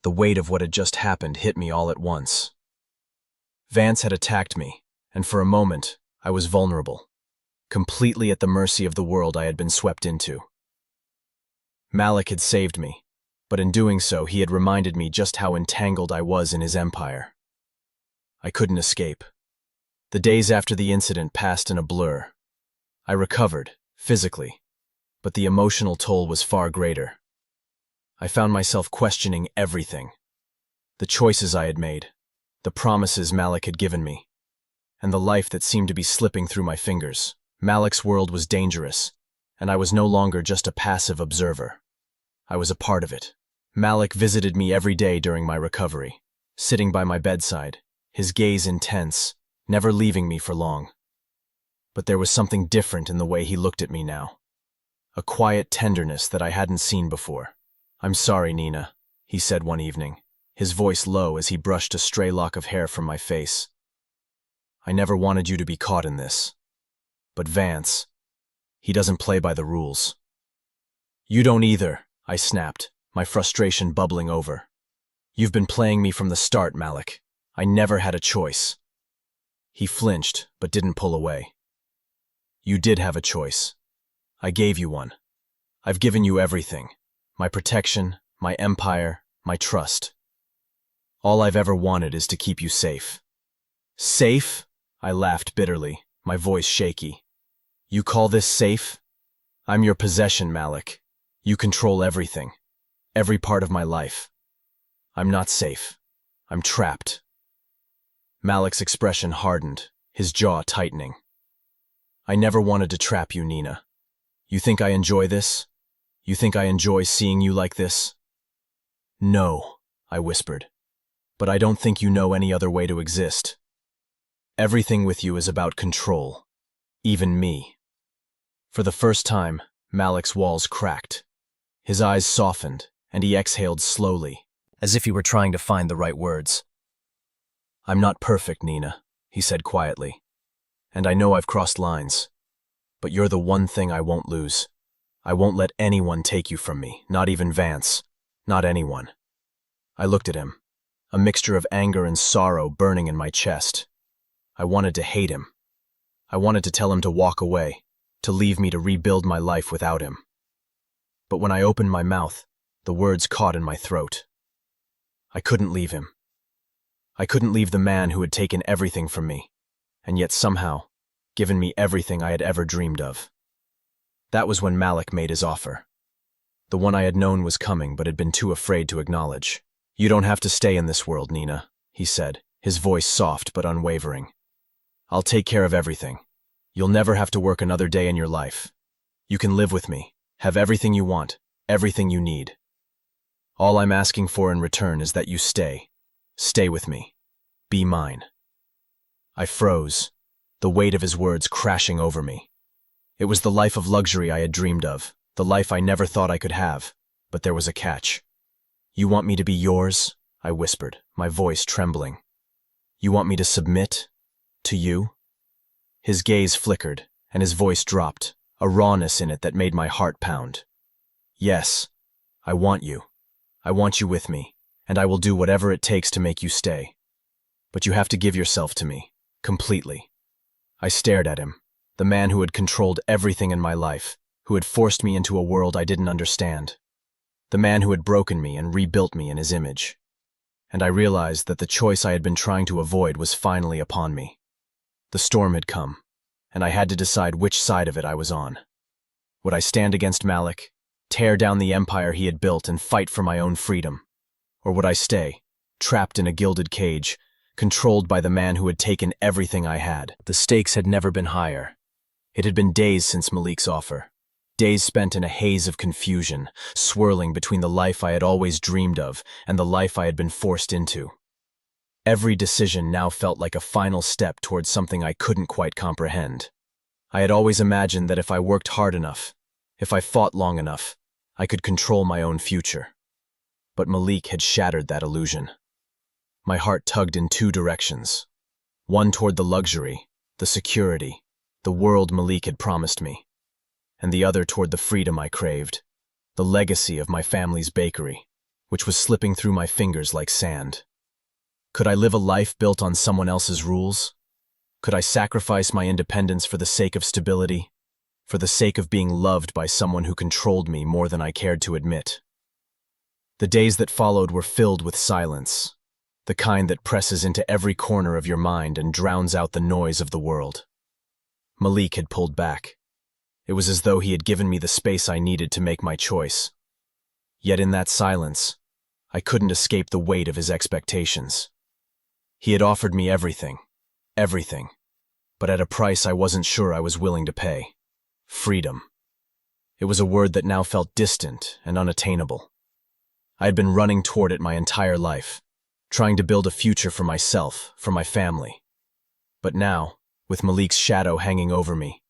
the weight of what had just happened hit me all at once. Vance had attacked me, and for a moment, I was vulnerable, completely at the mercy of the world I had been swept into. Malik had saved me, but in doing so, he had reminded me just how entangled I was in his empire. I couldn't escape. The days after the incident passed in a blur. I recovered, physically, but the emotional toll was far greater. I found myself questioning everything. The choices I had made, the promises Malik had given me, and the life that seemed to be slipping through my fingers. Malik's world was dangerous, and I was no longer just a passive observer. I was a part of it. Malik visited me every day during my recovery, sitting by my bedside, his gaze intense, never leaving me for long. But there was something different in the way he looked at me now. A quiet tenderness that I hadn't seen before. "I'm sorry, Nina," he said one evening, his voice low as he brushed a stray lock of hair from my face. "I never wanted you to be caught in this. But Vance, he doesn't play by the rules." "You don't either," I snapped, my frustration bubbling over. "You've been playing me from the start, Malik. I never had a choice." He flinched, but didn't pull away. "You did have a choice. I gave you one. I've given you everything. My protection, my empire, my trust. All I've ever wanted is to keep you safe." "Safe?" I laughed bitterly, my voice shaky. "You call this safe? I'm your possession, Malik. You control everything. Every part of my life. I'm not safe. I'm trapped." Malik's expression hardened, his jaw tightening. "I never wanted to trap you, Nina. You think I enjoy this? You think I enjoy seeing you like this?" No, I whispered. But I don't think you know any other way to exist. Everything with you is about control. Even me. For the first time, Malik's walls cracked. His eyes softened, and he exhaled slowly, as if he were trying to find the right words. I'm not perfect, Nina, he said quietly. And I know I've crossed lines. But you're the one thing I won't lose. I won't let anyone take you from me, not even Vance, not anyone. I looked at him, a mixture of anger and sorrow burning in my chest. I wanted to hate him. I wanted to tell him to walk away, to leave me to rebuild my life without him. But when I opened my mouth, the words caught in my throat. I couldn't leave him. I couldn't leave the man who had taken everything from me, and yet somehow given me everything I had ever dreamed of. That was when Malik made his offer. The one I had known was coming but had been too afraid to acknowledge. You don't have to stay in this world, Nina, he said, his voice soft but unwavering. I'll take care of everything. You'll never have to work another day in your life. You can live with me, have everything you want, everything you need. All I'm asking for in return is that you stay. Stay with me. Be mine. I froze, the weight of his words crashing over me. It was the life of luxury I had dreamed of, the life I never thought I could have, but there was a catch. You want me to be yours? I whispered, my voice trembling. You want me to submit? To you? His gaze flickered, and his voice dropped, a rawness in it that made my heart pound. Yes, I want you. I want you with me, and I will do whatever it takes to make you stay. But you have to give yourself to me, completely. I stared at him, the man who had controlled everything in my life, who had forced me into a world I didn't understand. The man who had broken me and rebuilt me in his image. And I realized that the choice I had been trying to avoid was finally upon me. The storm had come, and I had to decide which side of it I was on. Would I stand against Malik, tear down the empire he had built and fight for my own freedom? Or would I stay, trapped in a gilded cage, controlled by the man who had taken everything I had? The stakes had never been higher. It had been days since Malik's offer. Days spent in a haze of confusion, swirling between the life I had always dreamed of and the life I had been forced into. Every decision now felt like a final step towards something I couldn't quite comprehend. I had always imagined that if I worked hard enough, if I fought long enough, I could control my own future. But Malik had shattered that illusion. My heart tugged in two directions. One toward the luxury, the security, the world Malik had promised me, and the other toward the freedom I craved, the legacy of my family's bakery, which was slipping through my fingers like sand. Could I live a life built on someone else's rules? Could I sacrifice my independence for the sake of stability, for the sake of being loved by someone who controlled me more than I cared to admit? The days that followed were filled with silence, the kind that presses into every corner of your mind and drowns out the noise of the world. Malik had pulled back. It was as though he had given me the space I needed to make my choice. Yet in that silence, I couldn't escape the weight of his expectations. He had offered me everything, but at a price I wasn't sure I was willing to pay. Freedom. It was a word that now felt distant and unattainable. I had been running toward it my entire life, trying to build a future for myself, for my family. But now, with Malik's shadow hanging over me,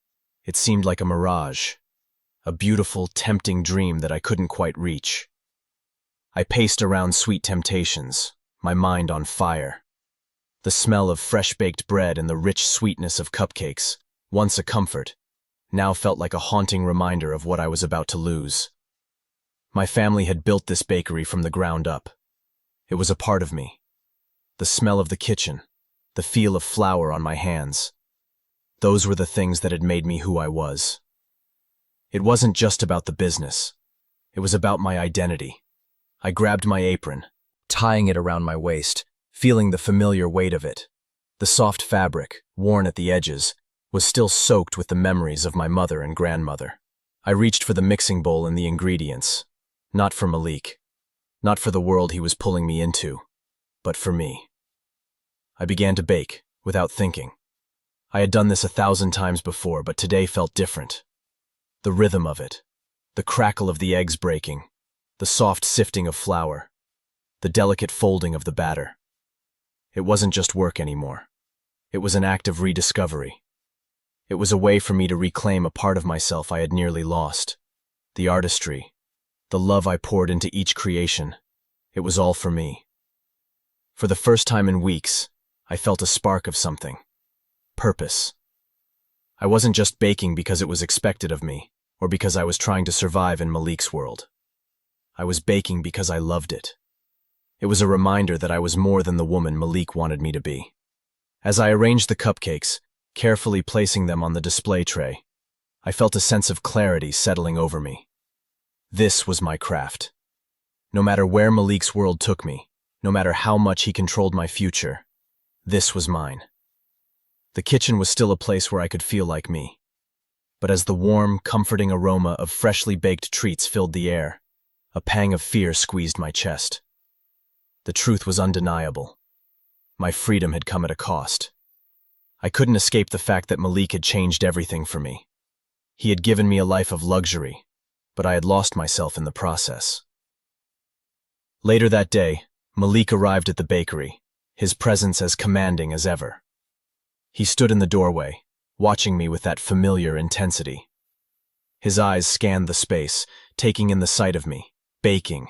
it seemed like a mirage, a beautiful, tempting dream that I couldn't quite reach. I paced around Sweet Temptations, my mind on fire. The smell of fresh-baked bread and the rich sweetness of cupcakes, once a comfort, now felt like a haunting reminder of what I was about to lose. My family had built this bakery from the ground up. It was a part of me. The smell of the kitchen, the feel of flour on my hands. Those were the things that had made me who I was. It wasn't just about the business. It was about my identity. I grabbed my apron, tying it around my waist, feeling the familiar weight of it. The soft fabric, worn at the edges, was still soaked with the memories of my mother and grandmother. I reached for the mixing bowl and the ingredients, not for Malik, not for the world he was pulling me into, but for me. I began to bake, without thinking. I had done this 1,000 times before, but today felt different. The rhythm of it, the crackle of the eggs breaking, the soft sifting of flour. the delicate folding of the batter. It wasn't just work anymore. It was an act of rediscovery. It was a way for me to reclaim a part of myself I had nearly lost. The artistry, the love I poured into each creation, it was all for me. For the first time in weeks, I felt a spark of something. Purpose. I wasn't just baking because it was expected of me, or because I was trying to survive in Malik's world. I was baking because I loved it. It was a reminder that I was more than the woman Malik wanted me to be. As I arranged the cupcakes, carefully placing them on the display tray, I felt a sense of clarity settling over me. This was my craft. No matter where Malik's world took me, no matter how much he controlled my future, this was mine. The kitchen was still a place where I could feel like me. But as the warm, comforting aroma of freshly baked treats filled the air, a pang of fear squeezed my chest. The truth was undeniable. My freedom had come at a cost. I couldn't escape the fact that Malik had changed everything for me. He had given me a life of luxury, but I had lost myself in the process. Later that day, Malik arrived at the bakery, his presence as commanding as ever. He stood in the doorway, watching me with that familiar intensity. His eyes scanned the space, taking in the sight of me, baking,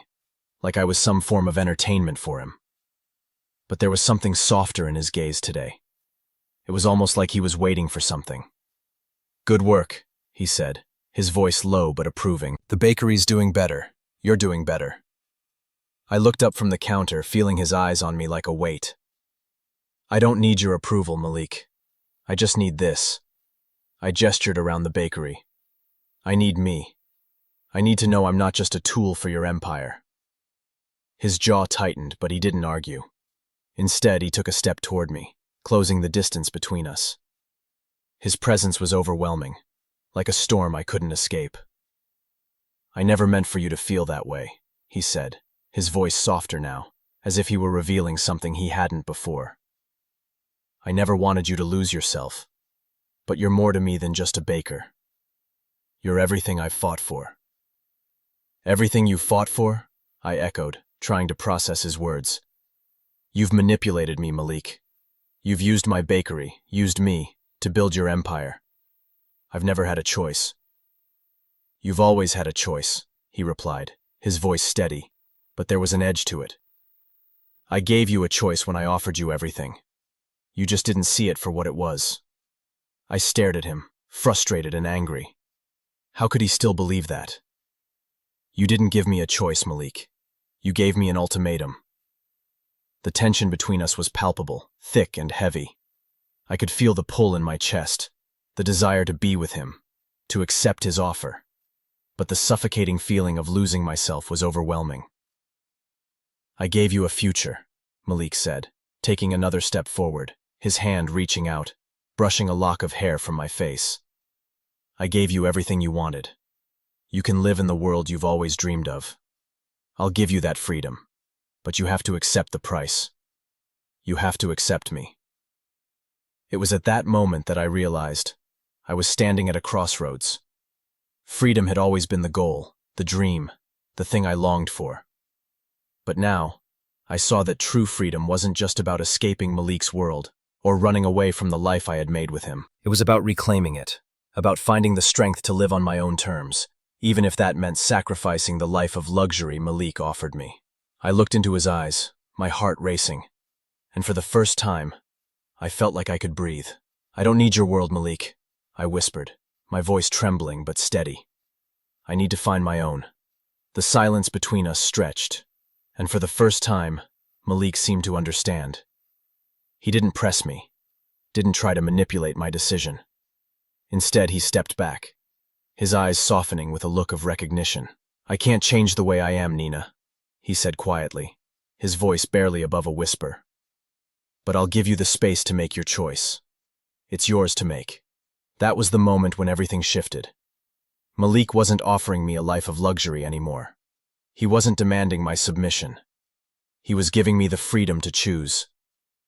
like I was some form of entertainment for him. But there was something softer in his gaze today. It was almost like he was waiting for something. "Good work," he said, his voice low but approving. "The bakery's doing better. You're doing better." I looked up from the counter, feeling his eyes on me like a weight. "I don't need your approval, Malik. I just need this." I gestured around the bakery. "I need me. I need to know I'm not just a tool for your empire." His jaw tightened, but he didn't argue. Instead, he took a step toward me, closing the distance between us. His presence was overwhelming, like a storm I couldn't escape. "I never meant for you to feel that way," he said, his voice softer now, as if he were revealing something he hadn't before. "I never wanted you to lose yourself, but you're more to me than just a baker. You're everything I've fought for." "Everything you fought for?" I echoed, trying to process his words. "You've manipulated me, Malik. You've used my bakery, used me, to build your empire. I've never had a choice." "You've always had a choice," he replied, his voice steady, but there was an edge to it. "I gave you a choice when I offered you everything. You just didn't see it for what it was." I stared at him, frustrated and angry. How could he still believe that? "You didn't give me a choice, Malik. You gave me an ultimatum." The tension between us was palpable, thick and heavy. I could feel the pull in my chest, the desire to be with him, to accept his offer. But the suffocating feeling of losing myself was overwhelming. "I gave you a future," Malik said, taking another step forward, his hand reaching out, brushing a lock of hair from my face. "I gave you everything you wanted. You can live in the world you've always dreamed of. I'll give you that freedom, but you have to accept the price. You have to accept me." It was at that moment that I realized I was standing at a crossroads. Freedom had always been the goal, the dream, the thing I longed for. But now, I saw that true freedom wasn't just about escaping Malik's world or running away from the life I had made with him. It was about reclaiming it, about finding the strength to live on my own terms, even if that meant sacrificing the life of luxury Malik offered me. I looked into his eyes, my heart racing, and for the first time, I felt like I could breathe. "I don't need your world, Malik," I whispered, my voice trembling but steady. "I need to find my own." The silence between us stretched, and for the first time, Malik seemed to understand. He didn't press me, didn't try to manipulate my decision. Instead, he stepped back, his eyes softening with a look of recognition. "I can't change the way I am, Nina," he said quietly, his voice barely above a whisper. "But I'll give you the space to make your choice. It's yours to make." That was the moment when everything shifted. Malik wasn't offering me a life of luxury anymore. He wasn't demanding my submission. He was giving me the freedom to choose.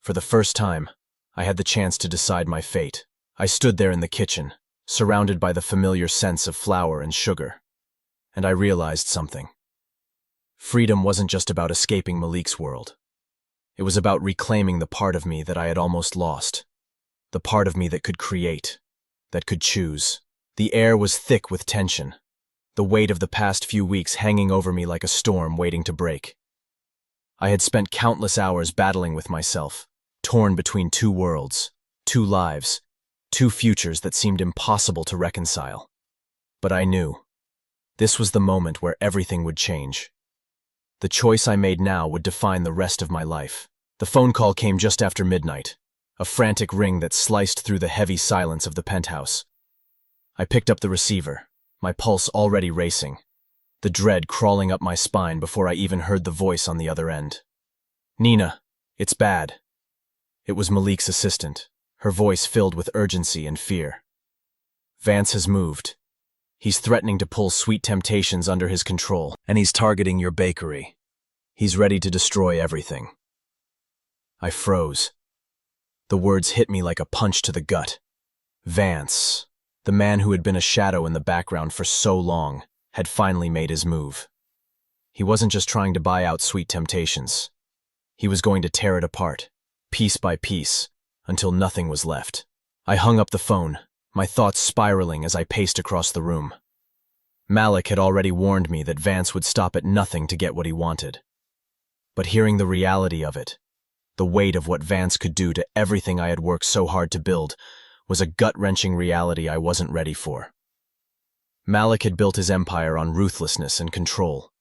For the first time, I had the chance to decide my fate. I stood there in the kitchen, surrounded by the familiar scents of flour and sugar, and I realized something. Freedom wasn't just about escaping Malik's world. It was about reclaiming the part of me that I had almost lost. The part of me that could create, that could choose. The air was thick with tension, the weight of the past few weeks hanging over me like a storm waiting to break. I had spent countless hours battling with myself, torn between two worlds, two lives, two futures that seemed impossible to reconcile. But I knew. This was the moment where everything would change. The choice I made now would define the rest of my life. The phone call came just after midnight, a frantic ring that sliced through the heavy silence of the penthouse. I picked up the receiver, my pulse already racing, the dread crawling up my spine before I even heard the voice on the other end. "Nina, it's bad." It was Malik's assistant, her voice filled with urgency and fear. "Vance has moved. He's threatening to pull Sweet Temptations under his control, and he's targeting your bakery. He's ready to destroy everything." I froze. The words hit me like a punch to the gut. Vance, the man who had been a shadow in the background for so long, had finally made his move. He wasn't just trying to buy out Sweet Temptations. He was going to tear it apart, piece by piece, until nothing was left. I hung up the phone, my thoughts spiraling as I paced across the room. Malik had already warned me that Vance would stop at nothing to get what he wanted. But hearing the reality of it, the weight of what Vance could do to everything I had worked so hard to build, was a gut-wrenching reality I wasn't ready for. Malik had built his empire on ruthlessness and control.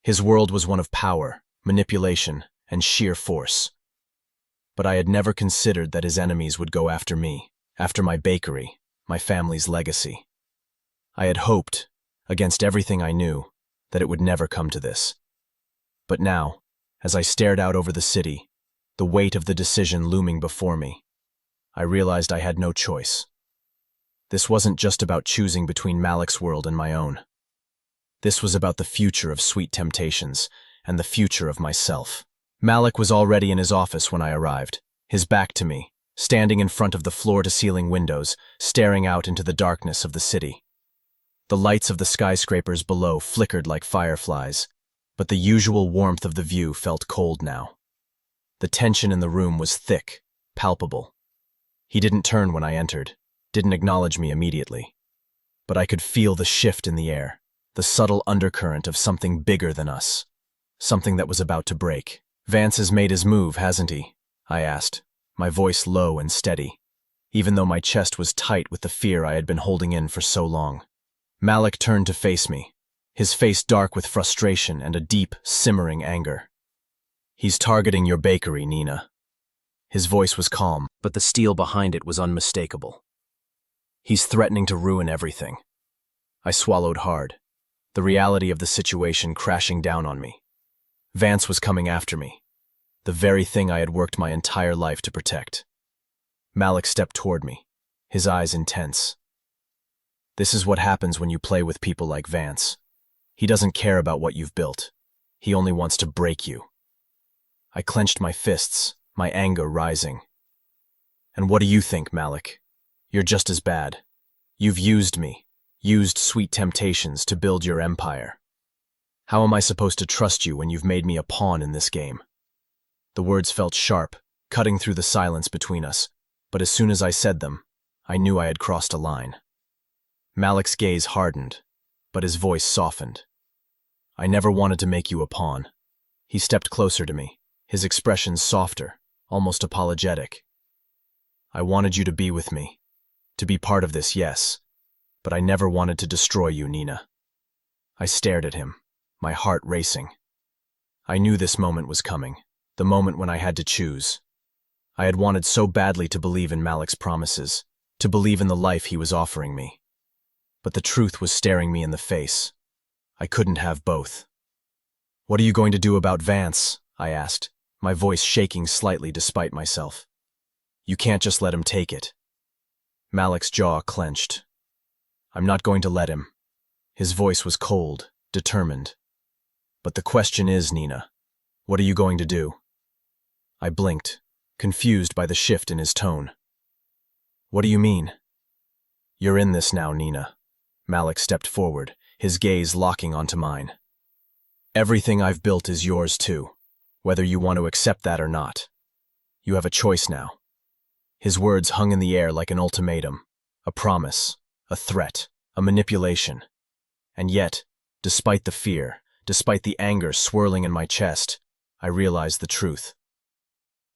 His world was one of power, manipulation, and sheer force. But I had never considered that his enemies would go after me, after my bakery, my family's legacy. I had hoped, against everything I knew, that it would never come to this. But now, as I stared out over the city, the weight of the decision looming before me, I realized I had no choice. This wasn't just about choosing between Malik's world and my own. This was about the future of Sweet Temptations and the future of myself. Malik was already in his office when I arrived, his back to me, standing in front of the floor-to-ceiling windows, staring out into the darkness of the city. The lights of the skyscrapers below flickered like fireflies, but the usual warmth of the view felt cold now. The tension in the room was thick, palpable. He didn't turn when I entered, didn't acknowledge me immediately. But I could feel the shift in the air, the subtle undercurrent of something bigger than us, something that was about to break. "Vance has made his move, hasn't he?" I asked, my voice low and steady, even though my chest was tight with the fear I had been holding in for so long. Malik turned to face me, his face dark with frustration and a deep, simmering anger. "He's targeting your bakery, Nina." His voice was calm, but the steel behind it was unmistakable. "He's threatening to ruin everything." I swallowed hard, the reality of the situation crashing down on me. Vance was coming after me, the very thing I had worked my entire life to protect. Malik stepped toward me, his eyes intense. "This is what happens when you play with people like Vance. He doesn't care about what you've built. He only wants to break you." I clenched my fists, my anger rising. "And what do you think, Malik? You're just as bad. You've used me, used Sweet Temptations to build your empire. How am I supposed to trust you when you've made me a pawn in this game?" The words felt sharp, cutting through the silence between us, but as soon as I said them, I knew I had crossed a line. Malik's gaze hardened, but his voice softened. "I never wanted to make you a pawn." He stepped closer to me, his expression softer, almost apologetic. "I wanted you to be with me, to be part of this, yes, but I never wanted to destroy you, Nina." I stared at him, my heart racing. I knew this moment was coming, the moment when I had to choose. I had wanted so badly to believe in Malik's promises, to believe in the life he was offering me. But the truth was staring me in the face. I couldn't have both. "What are you going to do about Vance?" I asked, my voice shaking slightly despite myself. "You can't just let him take it." Malik's jaw clenched. "I'm not going to let him." His voice was cold, determined. "But the question is, Nina, what are you going to do?" I blinked, confused by the shift in his tone. "What do you mean?" "You're in this now, Nina." Malik stepped forward, his gaze locking onto mine. Everything I've built is yours too, whether you want to accept that or not. You have a choice now. His words hung in the air like an ultimatum, a promise, a threat, a manipulation. And yet, despite the fear, despite the anger swirling in my chest, I realized the truth.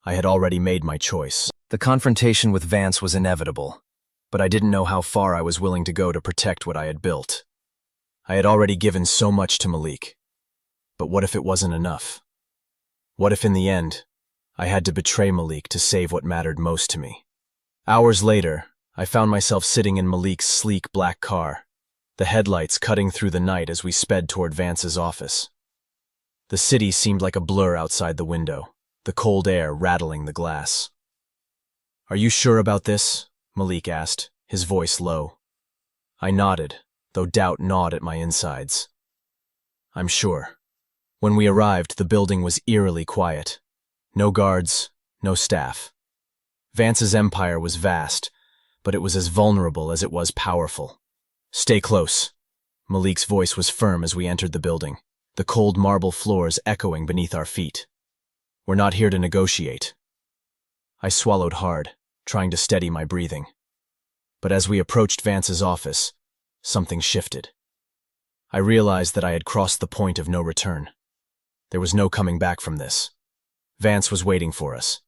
I had already made my choice. The confrontation with Vance was inevitable, but I didn't know how far I was willing to go to protect what I had built. I had already given so much to Malik. But what if it wasn't enough? What if in the end, I had to betray Malik to save what mattered most to me? Hours later, I found myself sitting in Malik's sleek black car, the headlights cutting through the night as we sped toward Vance's office. The city seemed like a blur outside the window, the cold air rattling the glass. "Are you sure about this?" Malik asked, his voice low. I nodded, though doubt gnawed at my insides. "I'm sure." When we arrived, the building was eerily quiet. No guards, no staff. Vance's empire was vast, but it was as vulnerable as it was powerful. "Stay close." Malik's voice was firm as we entered the building, the cold marble floors echoing beneath our feet. "We're not here to negotiate." I swallowed hard, trying to steady my breathing. But as we approached Vance's office, something shifted. I realized that I had crossed the point of no return. There was no coming back from this. Vance was waiting for us.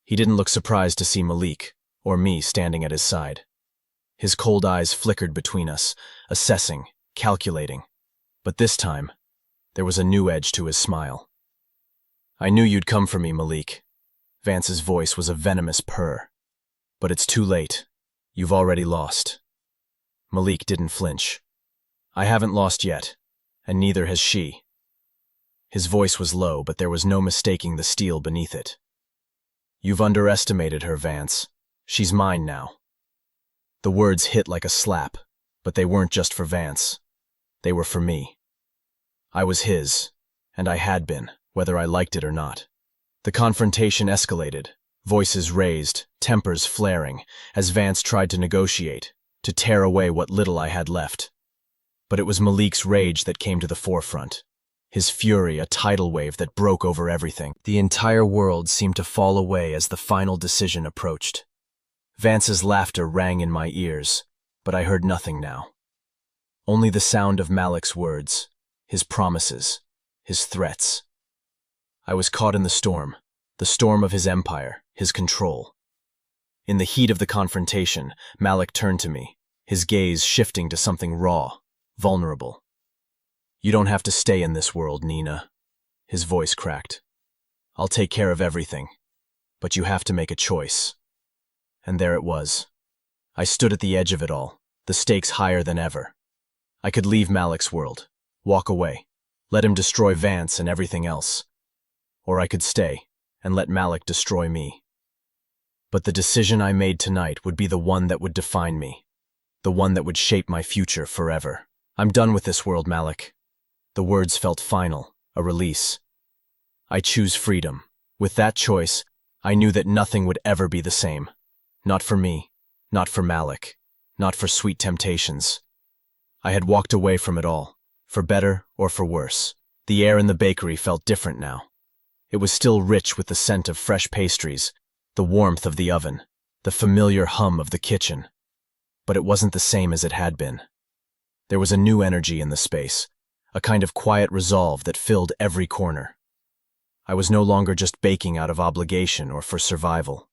He didn't look surprised to see Malik, or me, standing at his side. His cold eyes flickered between us, assessing, calculating. But this time, there was a new edge to his smile. "I knew you'd come for me, Malik." Vance's voice was a venomous purr. "But it's too late. You've already lost." Malik didn't flinch. "I haven't lost yet, and neither has she." His voice was low, but there was no mistaking the steel beneath it. "You've underestimated her, Vance. She's mine now." The words hit like a slap, but they weren't just for Vance. They were for me. I was his, and I had been, whether I liked it or not. The confrontation escalated, voices raised, tempers flaring, as Vance tried to negotiate, to tear away what little I had left. But it was Malik's rage that came to the forefront. His fury, a tidal wave that broke over everything. The entire world seemed to fall away as the final decision approached. Vance's laughter rang in my ears, but I heard nothing now. Only the sound of Malik's words, his promises, his threats. I was caught in the storm of his empire, his control. In the heat of the confrontation, Malik turned to me, his gaze shifting to something raw, vulnerable. "You don't have to stay in this world, Nina." His voice cracked. "I'll take care of everything, but you have to make a choice." And there it was. I stood at the edge of it all, the stakes higher than ever. I could leave Malik's world, walk away, let him destroy Vance and everything else. Or I could stay and let Malik destroy me. But the decision I made tonight would be the one that would define me, the one that would shape my future forever. "I'm done with this world, Malik." The words felt final, a release. I choose freedom. With that choice, I knew that nothing would ever be the same. Not for me, not for Malik, not for sweet temptations. I had walked away from it all, for better or for worse. The air in the bakery felt different now. It was still rich with the scent of fresh pastries, the warmth of the oven, the familiar hum of the kitchen. But it wasn't the same as it had been. There was a new energy in the space, a kind of quiet resolve that filled every corner. I was no longer just baking out of obligation or for survival.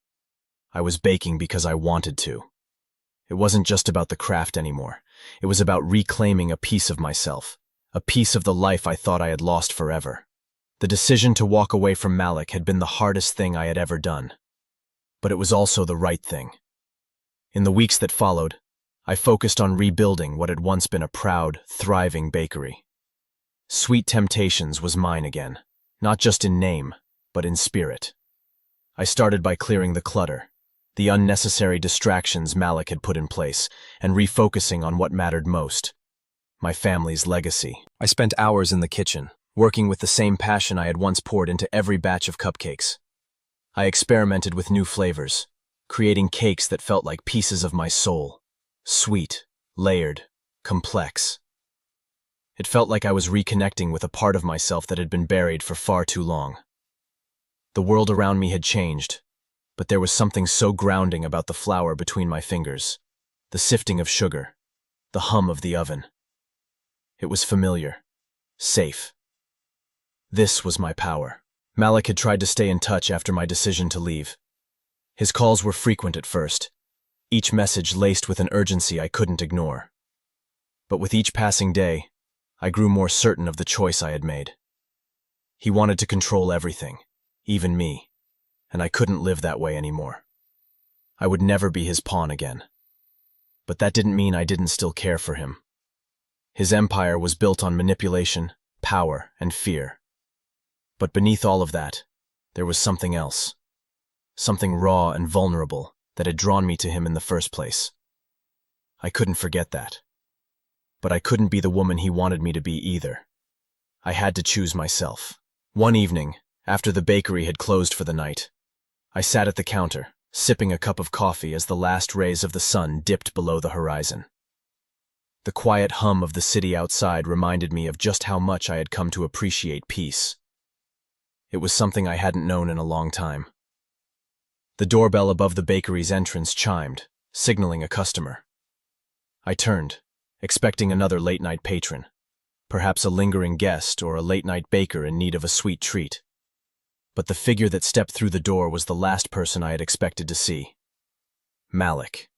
I was baking because I wanted to. It wasn't just about the craft anymore. It was about reclaiming a piece of myself, a piece of the life I thought I had lost forever. The decision to walk away from Malik had been the hardest thing I had ever done. But it was also the right thing. In the weeks that followed, I focused on rebuilding what had once been a proud, thriving bakery. Sweet Temptations was mine again, not just in name, but in spirit. I started by clearing the clutter, the unnecessary distractions Malik had put in place, and refocusing on what mattered most, my family's legacy. I spent hours in the kitchen, working with the same passion I had once poured into every batch of cupcakes. I experimented with new flavors, creating cakes that felt like pieces of my soul, sweet, layered, complex. It felt like I was reconnecting with a part of myself that had been buried for far too long. The world around me had changed, but there was something so grounding about the flour between my fingers, the sifting of sugar, the hum of the oven. It was familiar, safe. This was my power. Malik had tried to stay in touch after my decision to leave. His calls were frequent at first, each message laced with an urgency I couldn't ignore. But with each passing day, I grew more certain of the choice I had made. He wanted to control everything, even me, and I couldn't live that way anymore. I would never be his pawn again. But that didn't mean I didn't still care for him. His empire was built on manipulation, power, and fear. But beneath all of that, there was something else. Something raw and vulnerable that had drawn me to him in the first place. I couldn't forget that. But I couldn't be the woman he wanted me to be either. I had to choose myself. One evening, after the bakery had closed for the night, I sat at the counter, sipping a cup of coffee as the last rays of the sun dipped below the horizon. The quiet hum of the city outside reminded me of just how much I had come to appreciate peace. It was something I hadn't known in a long time. The doorbell above the bakery's entrance chimed, signaling a customer. I turned, expecting another late-night patron, perhaps a lingering guest or a late-night baker in need of a sweet treat. But the figure that stepped through the door was the last person I had expected to see. Malik.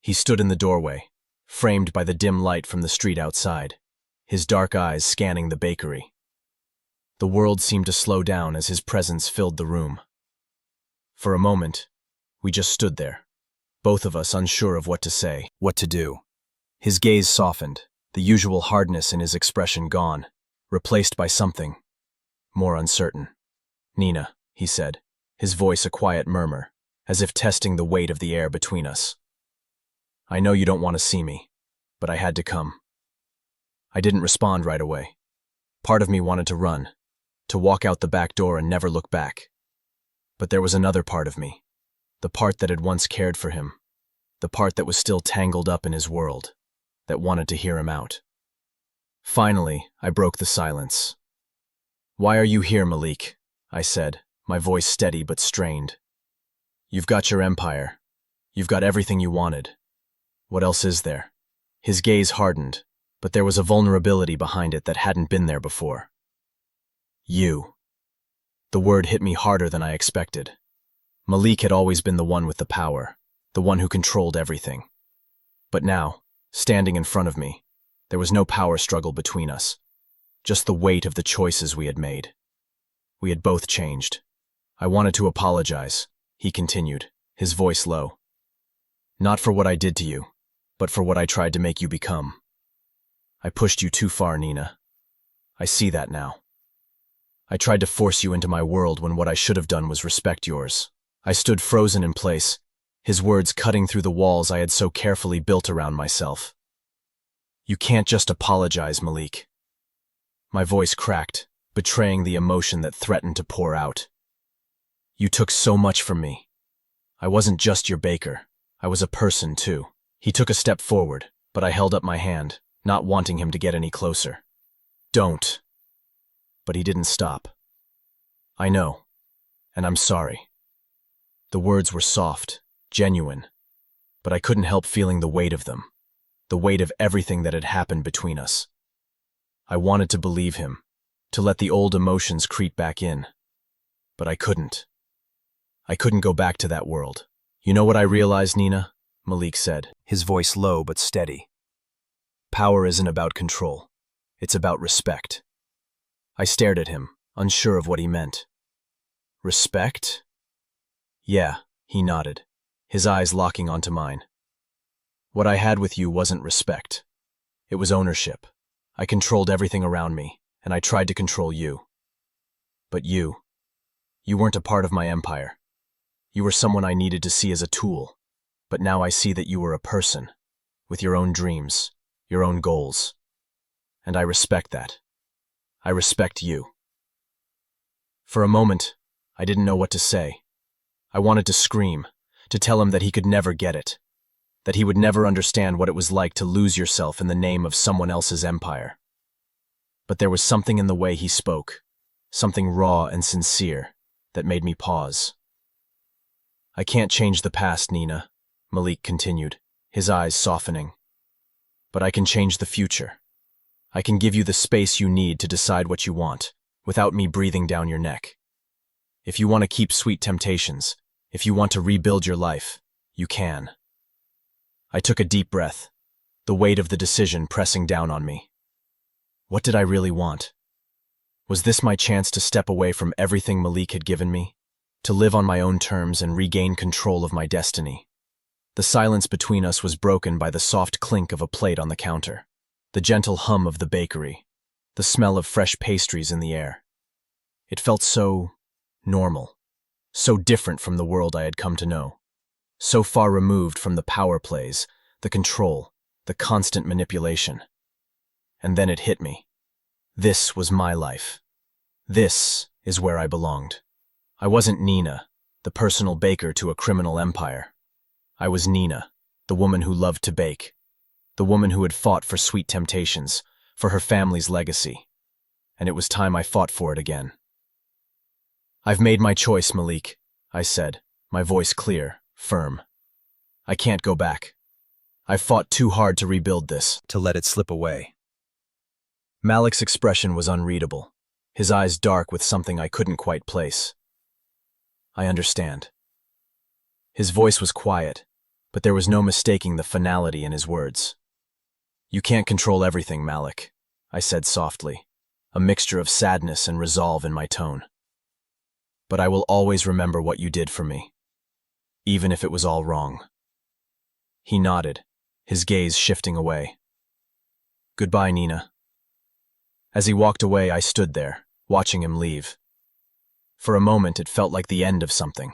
He stood in the doorway, framed by the dim light from the street outside, his dark eyes scanning the bakery. The world seemed to slow down as his presence filled the room. For a moment, we just stood there, both of us unsure of what to say, what to do. His gaze softened, the usual hardness in his expression gone, replaced by something more uncertain. "Nina," he said, his voice a quiet murmur, as if testing the weight of the air between us. "I know you don't want to see me, but I had to come." I didn't respond right away. Part of me wanted to run, to walk out the back door and never look back. But there was another part of me, the part that had once cared for him, the part that was still tangled up in his world, that wanted to hear him out. Finally, I broke the silence. "Why are you here, Malik?" I said, my voice steady but strained. "You've got your empire. You've got everything you wanted. What else is there?" His gaze hardened, but there was a vulnerability behind it that hadn't been there before. "You." The word hit me harder than I expected. Malik had always been the one with the power, the one who controlled everything. But now, standing in front of me, there was no power struggle between us, just the weight of the choices we had made. We had both changed. "I wanted to apologize," he continued, his voice low. "Not for what I did to you, but for what I tried to make you become. I pushed you too far, Nina. I see that now. I tried to force you into my world when what I should have done was respect yours." I stood frozen in place, his words cutting through the walls I had so carefully built around myself. "You can't just apologize, Malik." My voice cracked, betraying the emotion that threatened to pour out. "You took so much from me. I wasn't just your baker. I was a person, too." He took a step forward, but I held up my hand, not wanting him to get any closer. "Don't." But he didn't stop. "I know, and I'm sorry." The words were soft, genuine, but I couldn't help feeling the weight of them, the weight of everything that had happened between us. I wanted to believe him, to let the old emotions creep back in, but I couldn't. I couldn't go back to that world. "You know what I realized, Nina?" Malik said, his voice low but steady. "Power isn't about control. It's about respect." I stared at him, unsure of what he meant. "Respect?" "Yeah," he nodded, his eyes locking onto mine. "What I had with you wasn't respect. It was ownership. I controlled everything around me, and I tried to control you. But you weren't a part of my empire. You were someone I needed to see as a tool, but now I see that you were a person, with your own dreams, your own goals. And I respect that. I respect you." For a moment, I didn't know what to say. I wanted to scream, to tell him that he could never get it, that he would never understand what it was like to lose yourself in the name of someone else's empire. But there was something in the way he spoke, something raw and sincere, that made me pause. "I can't change the past, Nina," Malik continued, his eyes softening. "But I can change the future. I can give you the space you need to decide what you want, without me breathing down your neck. If you want to keep sweet temptations, if you want to rebuild your life, you can." I took a deep breath, the weight of the decision pressing down on me. What did I really want? Was this my chance to step away from everything Malik had given me, to live on my own terms and regain control of my destiny? The silence between us was broken by the soft clink of a plate on the counter, the gentle hum of the bakery, the smell of fresh pastries in the air. It felt so normal, so different from the world I had come to know, so far removed from the power plays, the control, the constant manipulation. And then it hit me. This was my life. This is where I belonged. I wasn't Nina, the personal baker to a criminal empire. I was Nina, the woman who loved to bake, the woman who had fought for sweet temptations, for her family's legacy. And it was time I fought for it again. "I've made my choice, Malik," I said, my voice clear, firm. "I can't go back. I've fought too hard to rebuild this, to let it slip away." Malik's expression was unreadable, his eyes dark with something I couldn't quite place. "I understand." His voice was quiet, but there was no mistaking the finality in his words. "You can't control everything, Malik," I said softly, a mixture of sadness and resolve in my tone. "But I will always remember what you did for me, even if it was all wrong." He nodded, his gaze shifting away. "Goodbye, Nina." As he walked away, I stood there, watching him leave. For a moment, it felt like the end of something.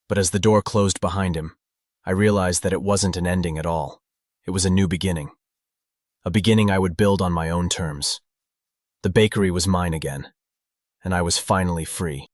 But as the door closed behind him, I realized that it wasn't an ending at all. It was a new beginning. A beginning I would build on my own terms. The bakery was mine again, and I was finally free.